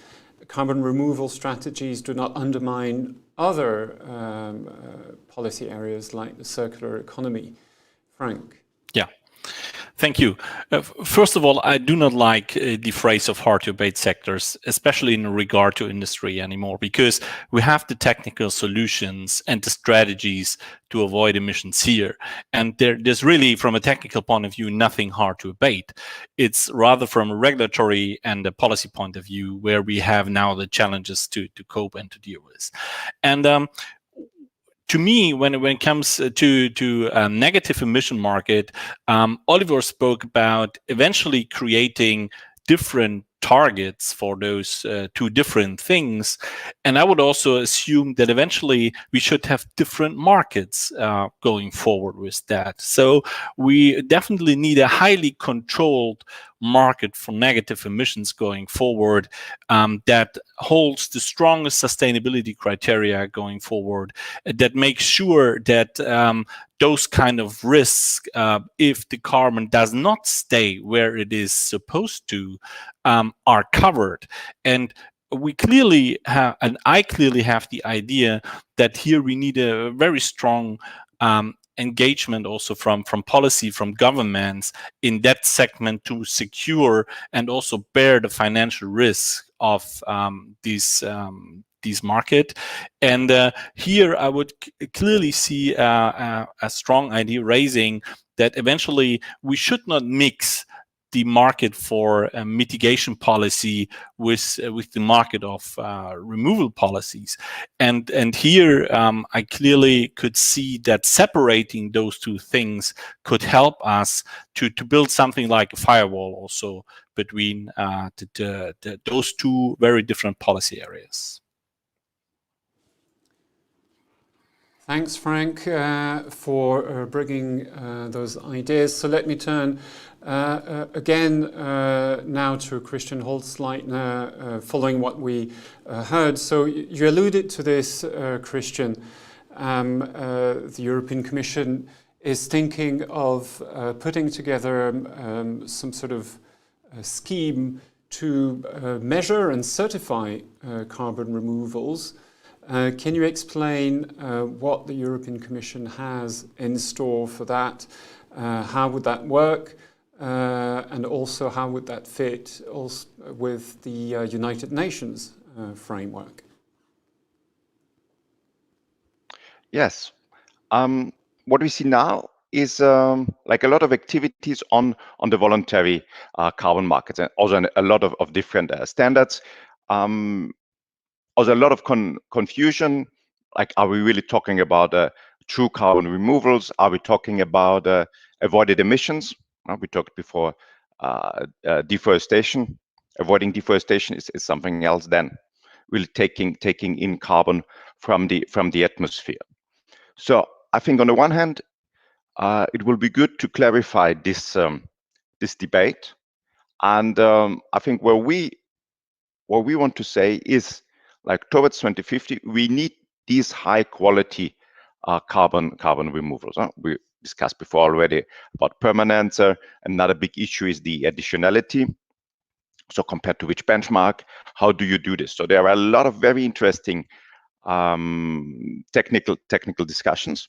carbon removal strategies do not undermine other policy areas like the circular economy? Frank? Yeah. Thank you. First of all, I do not like the phrase of hard to abate sectors, especially in regard to industry anymore, because we have the technical solutions and the strategies to avoid emissions here. And there's really, from a technical point of view, nothing hard to abate. It's rather from a regulatory and a policy point of view where we have now the challenges to cope and to deal with. And to me, when it comes to a negative emission market, Oliver spoke about eventually creating different targets for those two different things. And I would also assume that eventually we should have different markets going forward with that. So we definitely need a highly controlled market for negative emissions going forward that holds the strongest sustainability criteria going forward, that makes sure that those kind of risks, if the carbon does not stay where it is supposed to, are covered. And we clearly have, and I clearly have the idea that here we need a very strong engagement also from policy, from governments in that segment to secure and also bear the financial risk of these market. And here I would clearly see a strong idea raising that eventually we should not mix the market for mitigation policy with the market of removal policies. And here I clearly could see that separating those two things could help us to build something like a firewall also between those two very different policy areas. Thanks, Frank, for bringing those ideas. So let me turn Again, now to Christian Holzleitner, following what we heard. So you alluded to this, Christian. The European Commission is thinking of putting together some sort of scheme to measure and certify carbon removals. Can you explain what the European Commission has in store for that? How would that work? And also how would that fit also with the United Nations framework? Yes. What we see now is like a lot of activities on the voluntary carbon markets, and also a lot of different standards. Also a lot of confusion, like are we really talking about true carbon removals? Are we talking about avoided emissions? We talked before deforestation. Avoiding deforestation is something else than really taking in carbon from the atmosphere. So I think on the one hand, it will be good to clarify this this debate, and I think what we want to say is, like, towards 2050, we need these high quality carbon removals. We discussed before already about permanence. Another big issue is the additionality. So compared to which benchmark, how do you do this? So there are a lot of very interesting technical discussions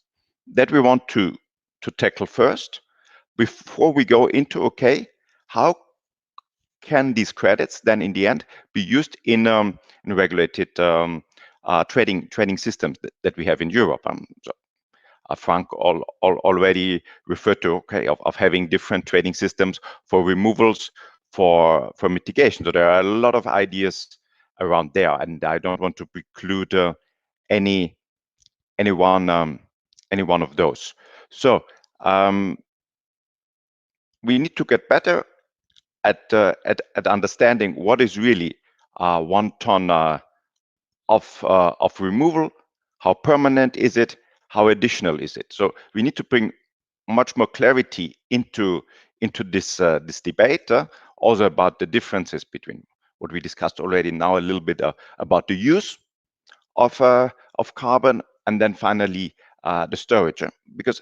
that we want to tackle first before we go into, okay, how can these credits then in the end be used in regulated trading systems that we have in Europe? So Frank already referred to, okay, of having different trading systems for removals, for mitigation. So there are a lot of ideas around there, and I don't want to preclude any one of those. So we need to get better at understanding what is really 1 ton of removal, how permanent is it, how additional is it. So we need to bring much more clarity into this debate, also about the differences between what we discussed already now, a little bit about the use of carbon, and then finally the storage, because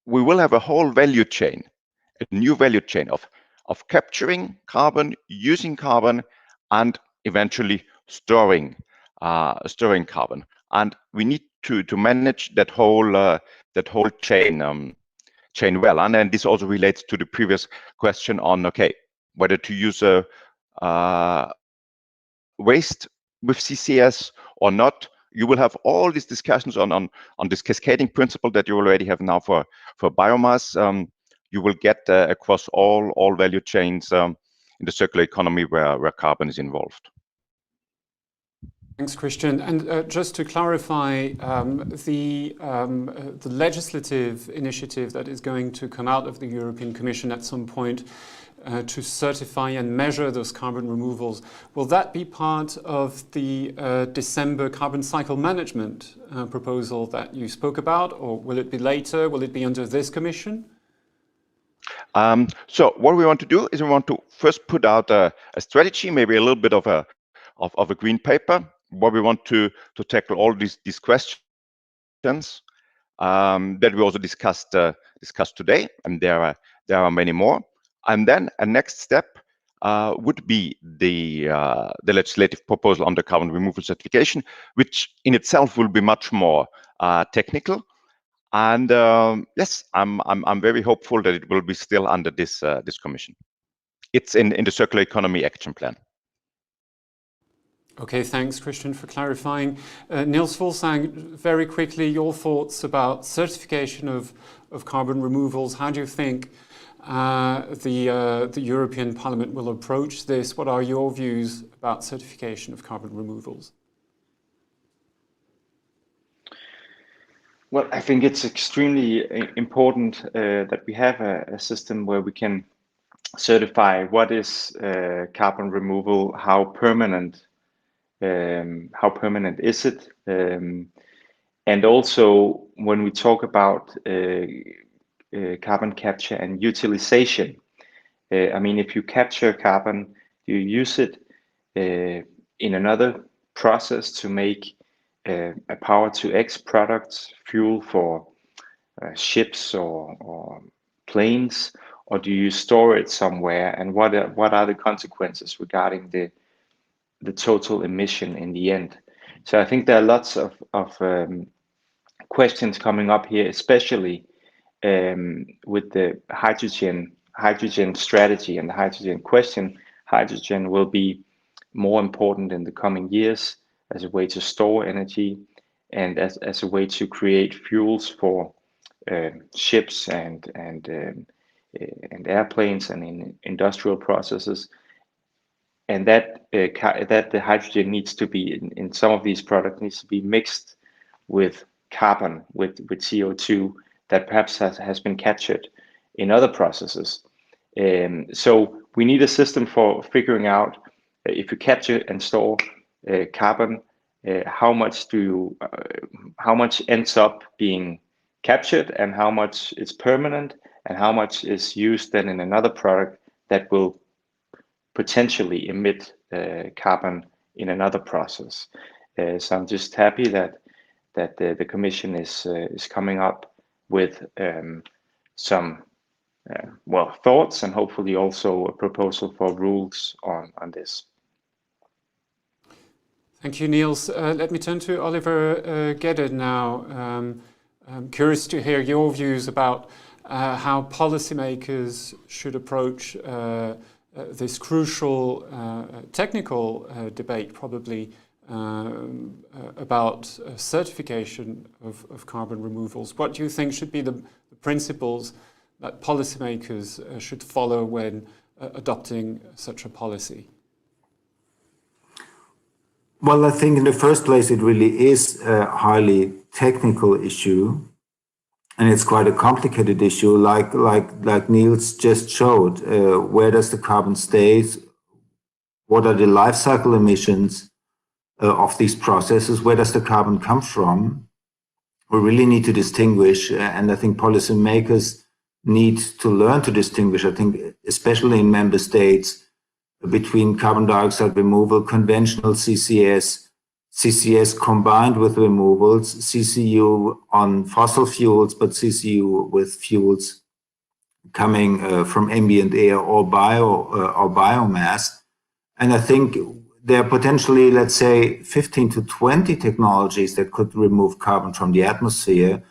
we will have a whole value chain, a new value chain of capturing carbon, using carbon, and eventually storing carbon. And we need to manage that whole chain well. And then this also relates to the previous question on, okay, whether to use waste with CCS or not. You will have all these discussions on this cascading principle that you already have now for biomass. You will get across all value chains in the circular economy where carbon is involved. Thanks, Christian. And just to clarify, the legislative initiative that is going to come out of the European Commission at some point to certify and measure those carbon removals, will that be part of the December carbon cycle management proposal that you spoke about, or will it be later? Will it be under this commission? So what we want to do is we want to first put out a strategy, maybe a little bit of a green paper, where we want to tackle all these questions that we also discussed today, and there are many more. And then a next step would be the legislative proposal on the carbon removal certification, which in itself will be much more technical. And yes, I'm very hopeful that it will be still under this commission. It's in the Circular Economy Action Plan. Okay, thanks, Christian, for clarifying. Nils Fulsang, very quickly, your thoughts about certification of carbon removals. How do you think the European Parliament will approach this? What are your views about certification of carbon removals? Well, I think it's extremely important that we have a system where we can certify what is carbon removal, how permanent is it, and also when we talk about carbon capture and utilization. I mean, if you capture carbon, you use it in another process to make a power to X products, fuel for ships or planes, or do you store it somewhere? And what are the consequences regarding the total emission in the end? So I think there are lots of questions coming up here, especially with the hydrogen strategy and the hydrogen question. Hydrogen will be more important in the coming years as a way to store energy and as a way to create fuels for ships and airplanes and in industrial processes. And that the hydrogen needs to be in some of these products needs to be mixed with carbon, with CO2 that perhaps has been captured in other processes. So we need a system for figuring out if you capture and store carbon, how much ends up being captured and how much is permanent and how much is used then in another product that will potentially emit carbon in another process. So I'm just happy that the Commission is coming up with some thoughts and hopefully also a proposal for rules on this. Thank you, Nils. Let me turn to Oliver Gedden now. I'm curious to hear your views about how policymakers should approach this crucial technical debate, probably about certification of carbon removals. What do you think should be the principles that policymakers should follow when adopting such a policy? Well, I think in the first place, it really is a highly technical issue, and it's quite a complicated issue, like Nils just showed. Where does the carbon stay? What are the life cycle emissions of these processes? Where does the carbon come from? We really need to distinguish, and I think policymakers need to learn to distinguish, I think, especially in member states, between carbon dioxide removal, conventional CCS, CCS combined with removals, CCU on fossil fuels, but CCU with fuels coming from ambient air or biomass. And I think there are potentially, let's say, 15 to 20 technologies that could remove carbon from the atmosphere.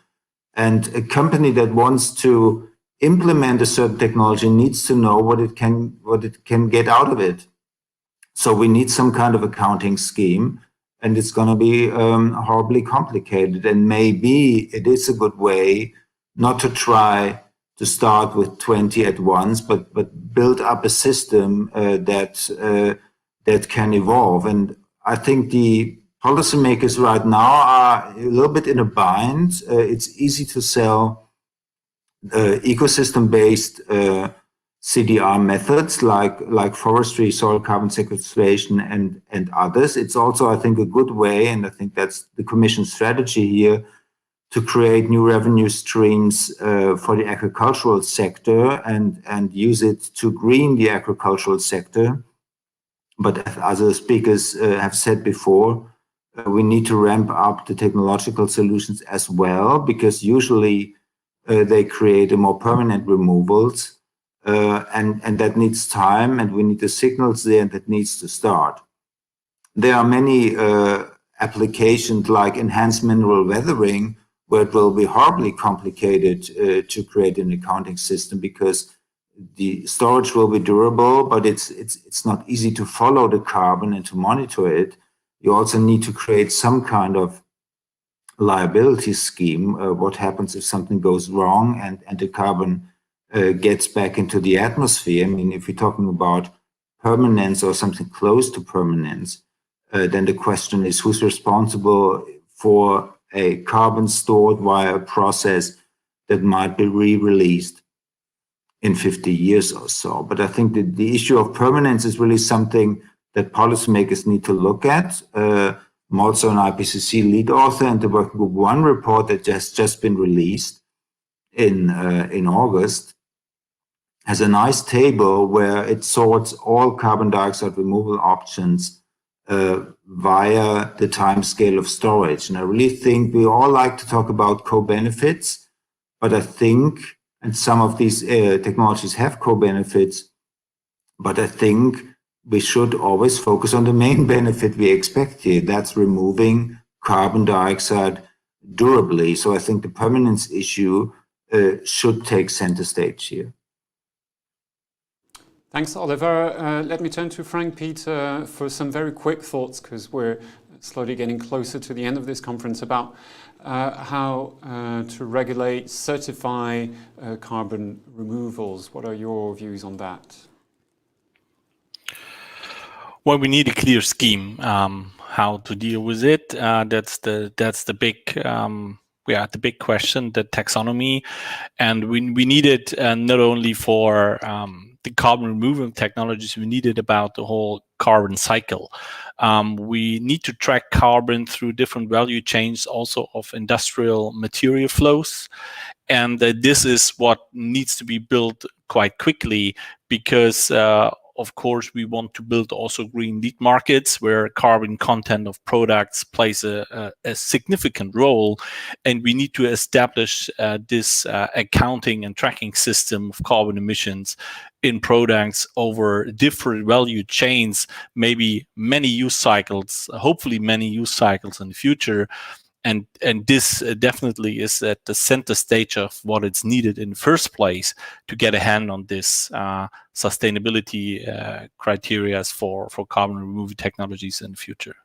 And a company that wants to implement a certain technology needs to know what it can get out of it. So we need some kind of accounting scheme, and it's going to be horribly complicated. And maybe it is a good way not to try to start with 20 at once, but build up a system that can evolve. And I think the policymakers right now are a little bit in a bind. It's easy to sell ecosystem-based CDR methods like forestry, soil carbon sequestration, and others. It's also, I think, a good way, and I think that's the Commission's strategy here, to create new revenue streams for the agricultural sector and use it to green the agricultural sector. But as other speakers have said before, we need to ramp up the technological solutions as well, because usually they create a more permanent removals, and that needs time, and we need the signals there, and that needs to start. There are many applications like enhanced mineral weathering, where it will be horribly complicated to create an accounting system, because the storage will be durable, but it's not easy to follow the carbon and to monitor it. You also need to create some kind of liability scheme. What happens if something goes wrong and the carbon gets back into the atmosphere? I mean, if we're talking about permanence or something close to permanence, then the question is who's responsible for a carbon stored via a process that might be re-released in 50 years or so. But I think that the issue of permanence is really something that policymakers need to look at. I'm also an IPCC lead author, and the Working Group 1 report that has just been released in August, has a nice table where it sorts all carbon dioxide removal options via the time scale of storage. And I really think we all like to talk about co-benefits, but I think, and some of these technologies have co-benefits, but I think we should always focus on the main benefit we expect here. That's removing carbon dioxide durably. So I think the permanence issue should take center stage here. Thanks, Oliver. Let me turn to Frank Peter for some very quick thoughts, because we're slowly getting closer to the end of this conference, about how to regulate, certify carbon removals. What are your views on that? Well, we need a clear scheme how to deal with it. That's the big question, the taxonomy, and we need it not only for the carbon removal technologies. We need it about the whole carbon cycle. We need to track carbon through different value chains, also of industrial material flows. And this is what needs to be built quite quickly, because of course, we want to build also green lead markets where carbon content of products plays a significant role. And we need to establish this accounting and tracking system of carbon emissions in products over different value chains, maybe many use cycles, hopefully many use cycles in the future. And this definitely is at the center stage of what is needed in the first place to get a hand on this sustainability criteria for carbon removal technologies in the future.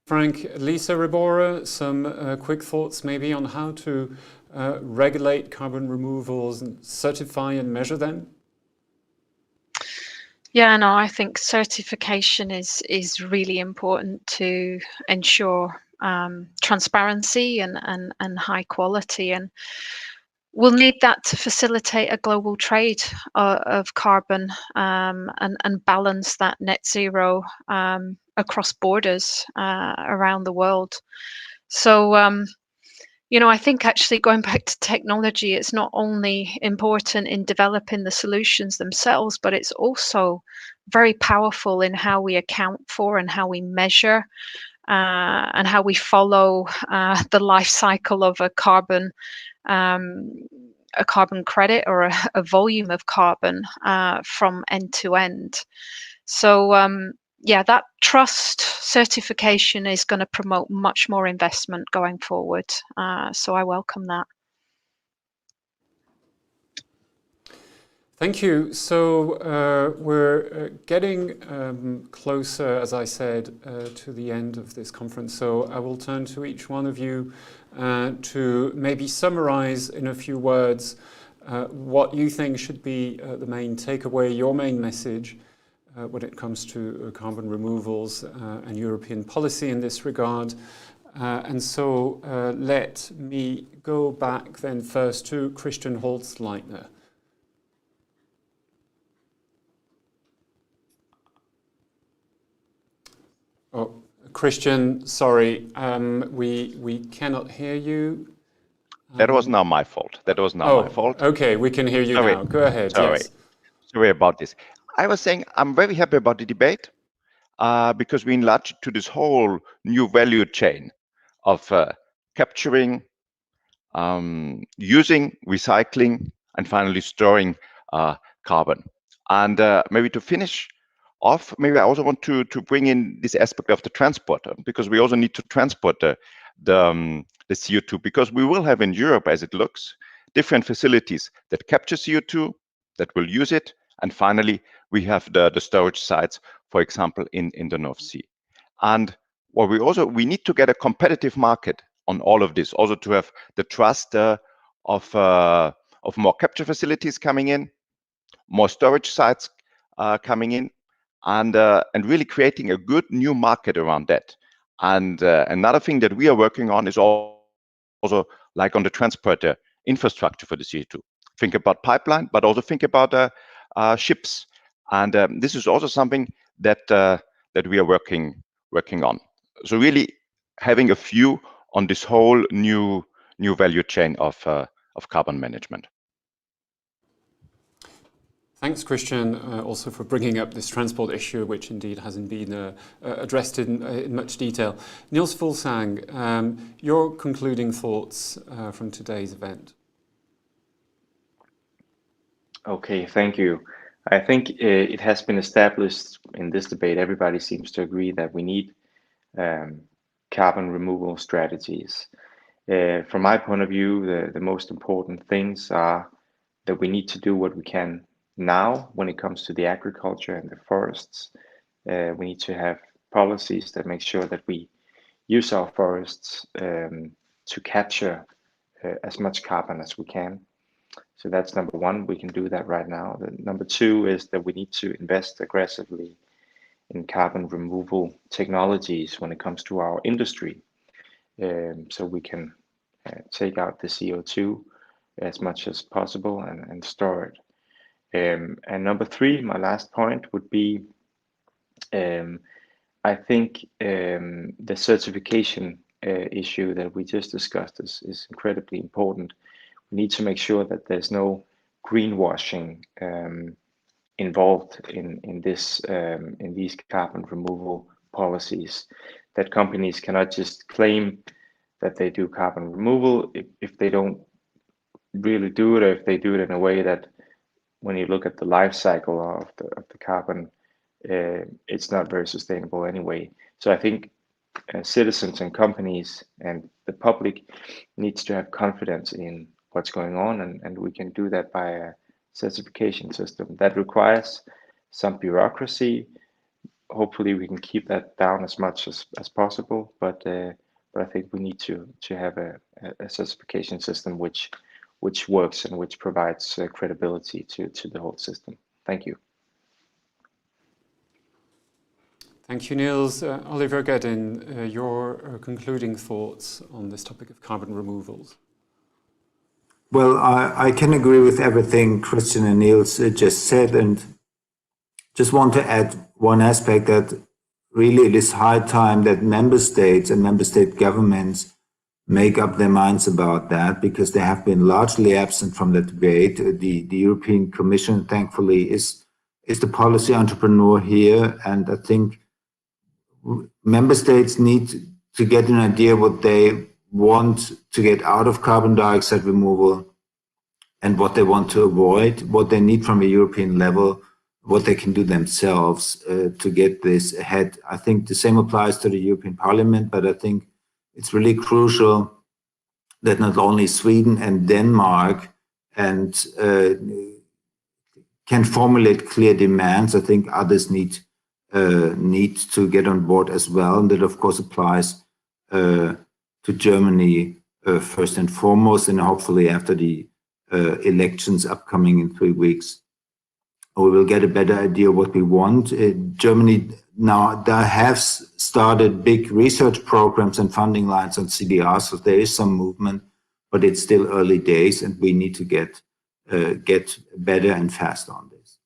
Frank, Lisa, Riboro, some quick thoughts maybe on how to regulate carbon removals and certify and measure them? Yeah, no, I think certification is really important to ensure transparency and high quality, and we'll need that to facilitate a global trade of carbon and balance that net zero across borders around the world. So I think actually going back to technology, it's not only important in developing the solutions themselves, but it's also very powerful in how we account for and how we measure and how we follow the life cycle of a carbon credit or a volume of carbon from end to end. So yeah, that trust certification is going to promote much more investment going forward. So I welcome that. Thank you. So we're getting closer, as I said, to the end of this conference. So I will turn to each one of you to maybe summarize in a few words what you think should be the main takeaway, your main message when it comes to carbon removals and European policy in this regard. And so let me go back then first to Christian Holzleitner. Oh, Christian, sorry, we cannot hear you. That was not my fault. That was not my fault. Okay, we can hear you now. Go ahead. Sorry. Yes. Sorry about this. I was saying I'm very happy about the debate because we enlarged to this whole new value chain of capturing, using, recycling, and finally storing carbon. And maybe to finish off, maybe I also want to bring in this aspect of the transport, because we also need to transport the CO2, because we will have in Europe, as it looks, different facilities that capture CO2, that will use it, and finally we have the storage sites, for example, in the North Sea. And what we need to get a competitive market on all of this, also to have the trust of more capture facilities coming in, more storage sites coming in, and really creating a good new market around that. And another thing that we are working on is also like on the transporter infrastructure for the CO2. Think about pipeline, but also think about ships. And this is also something that we are working on. So really having a view on this whole new value chain of of carbon management. Thanks, Christian, also for bringing up this transport issue, which indeed hasn't been addressed in much detail. Nils Fulsang, your concluding thoughts from today's event. Okay, thank you. I think it has been established in this debate, everybody seems to agree that we need carbon removal strategies. From my point of view, the most important things are that we need to do what we can now when it comes to the agriculture and the forests. We need to have policies that make sure that we use our forests to capture as much carbon as we can. So that's number one, we can do that right now. Number two is that we need to invest aggressively in carbon removal technologies when it comes to our industry. So we can take out the CO2 as much as possible and store it. And number three, my last point would be, I think the certification issue that we just discussed is incredibly important. We need to make sure that there's no greenwashing involved in these carbon removal policies, that companies cannot just claim that they do carbon removal if they don't really do it, or if they do it in a way that when you look at the life cycle of the carbon, it's not very sustainable anyway. So I think citizens and companies and the public needs to have confidence in what's going on, and we can do that by a certification system. That requires some bureaucracy. Hopefully we can keep that down as much as possible, but I think we need to have a certification system which works and which provides credibility to the whole system. Thank you. Thank you, Nils. Oliver Gedden, your concluding thoughts on this topic of carbon removals. Well, I can agree with everything Christian and Nils just said, and just want to add one aspect, that really it is high time that member states and member state governments make up their minds about that, because they have been largely absent from the debate. The European Commission, thankfully, is the policy entrepreneur here, and I think member states need to get an idea what they want to get out of carbon dioxide removal and what they want to avoid, what they need from a European level, what they can do themselves to get this ahead. I think the same applies to the European Parliament, but I think it's really crucial that not only Sweden and Denmark can formulate clear demands. I think others need to get on board as well, and that of course applies to Germany first and foremost, and hopefully after the elections upcoming in 3 weeks, we will get a better idea what we want. Germany now has started big research programs and funding lines on CDR, so there is some movement, but it's still early days, and we need to get better and fast on this.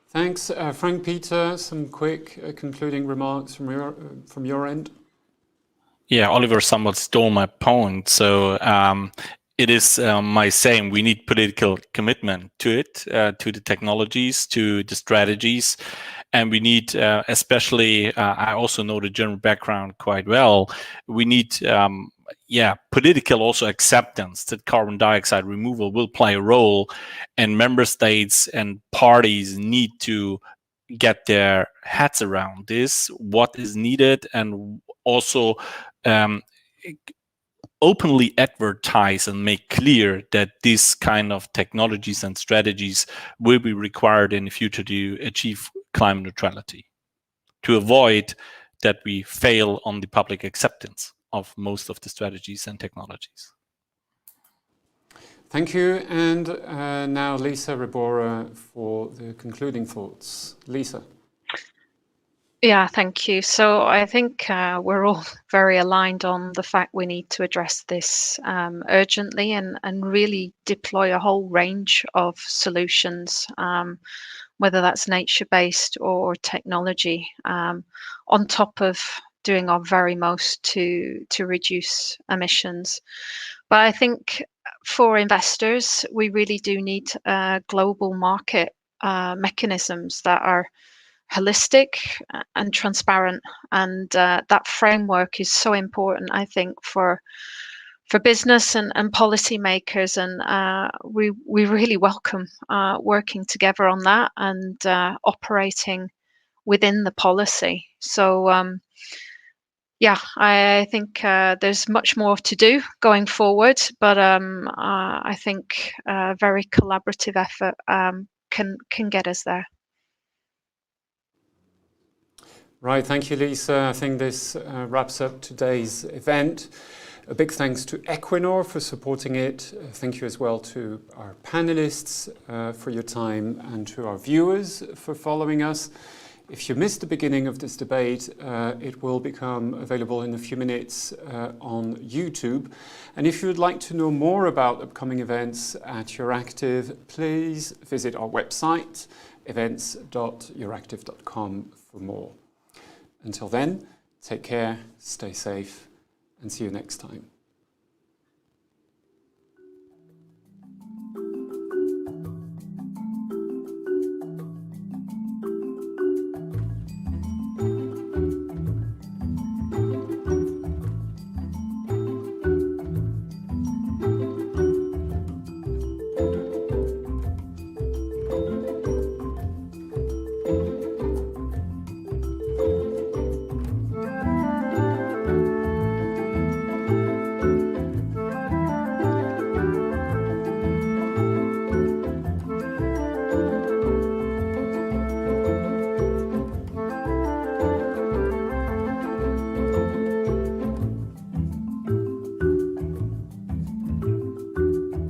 Thanks, Frank Peter. Some quick concluding remarks from your end. Yeah, Oliver somewhat stole my point. So it is my saying we need political commitment to it, to the technologies, to the strategies, and we need, especially, I also know the German background quite well. We need, political also acceptance that carbon dioxide removal will play a role, and member states and parties need to get their heads around this, what is needed, and also openly advertise and make clear that this kind of technologies and strategies will be required in the future to achieve climate neutrality, to avoid that we fail on the public acceptance of most of the strategies and technologies. Thank you. And now Lisa Riboro for the concluding thoughts. Lisa. Yeah, thank you. So I think we're all very aligned on the fact we need to address this urgently and really deploy a whole range of solutions, whether that's nature-based or technology, on top of doing our very most to reduce emissions. But I think for investors, we really do need global market mechanisms that are holistic and transparent, and that framework is so important, I think, for business and policymakers, and we really welcome working together on that and operating within the policy. So yeah, I think there's much more to do going forward, but I think a very collaborative effort can get us there. Right, thank you, Lisa. I think this wraps up today's event. A big thanks to Equinor for supporting it. Thank you as well to our panelists for your time, and to our viewers for following us. If you missed the beginning of this debate, it will become available in a few minutes on YouTube. And if you would like to know more about upcoming events at Euractiv, please visit our website, events.euractiv.com, for more. Until then, take care, stay safe, and see you next time.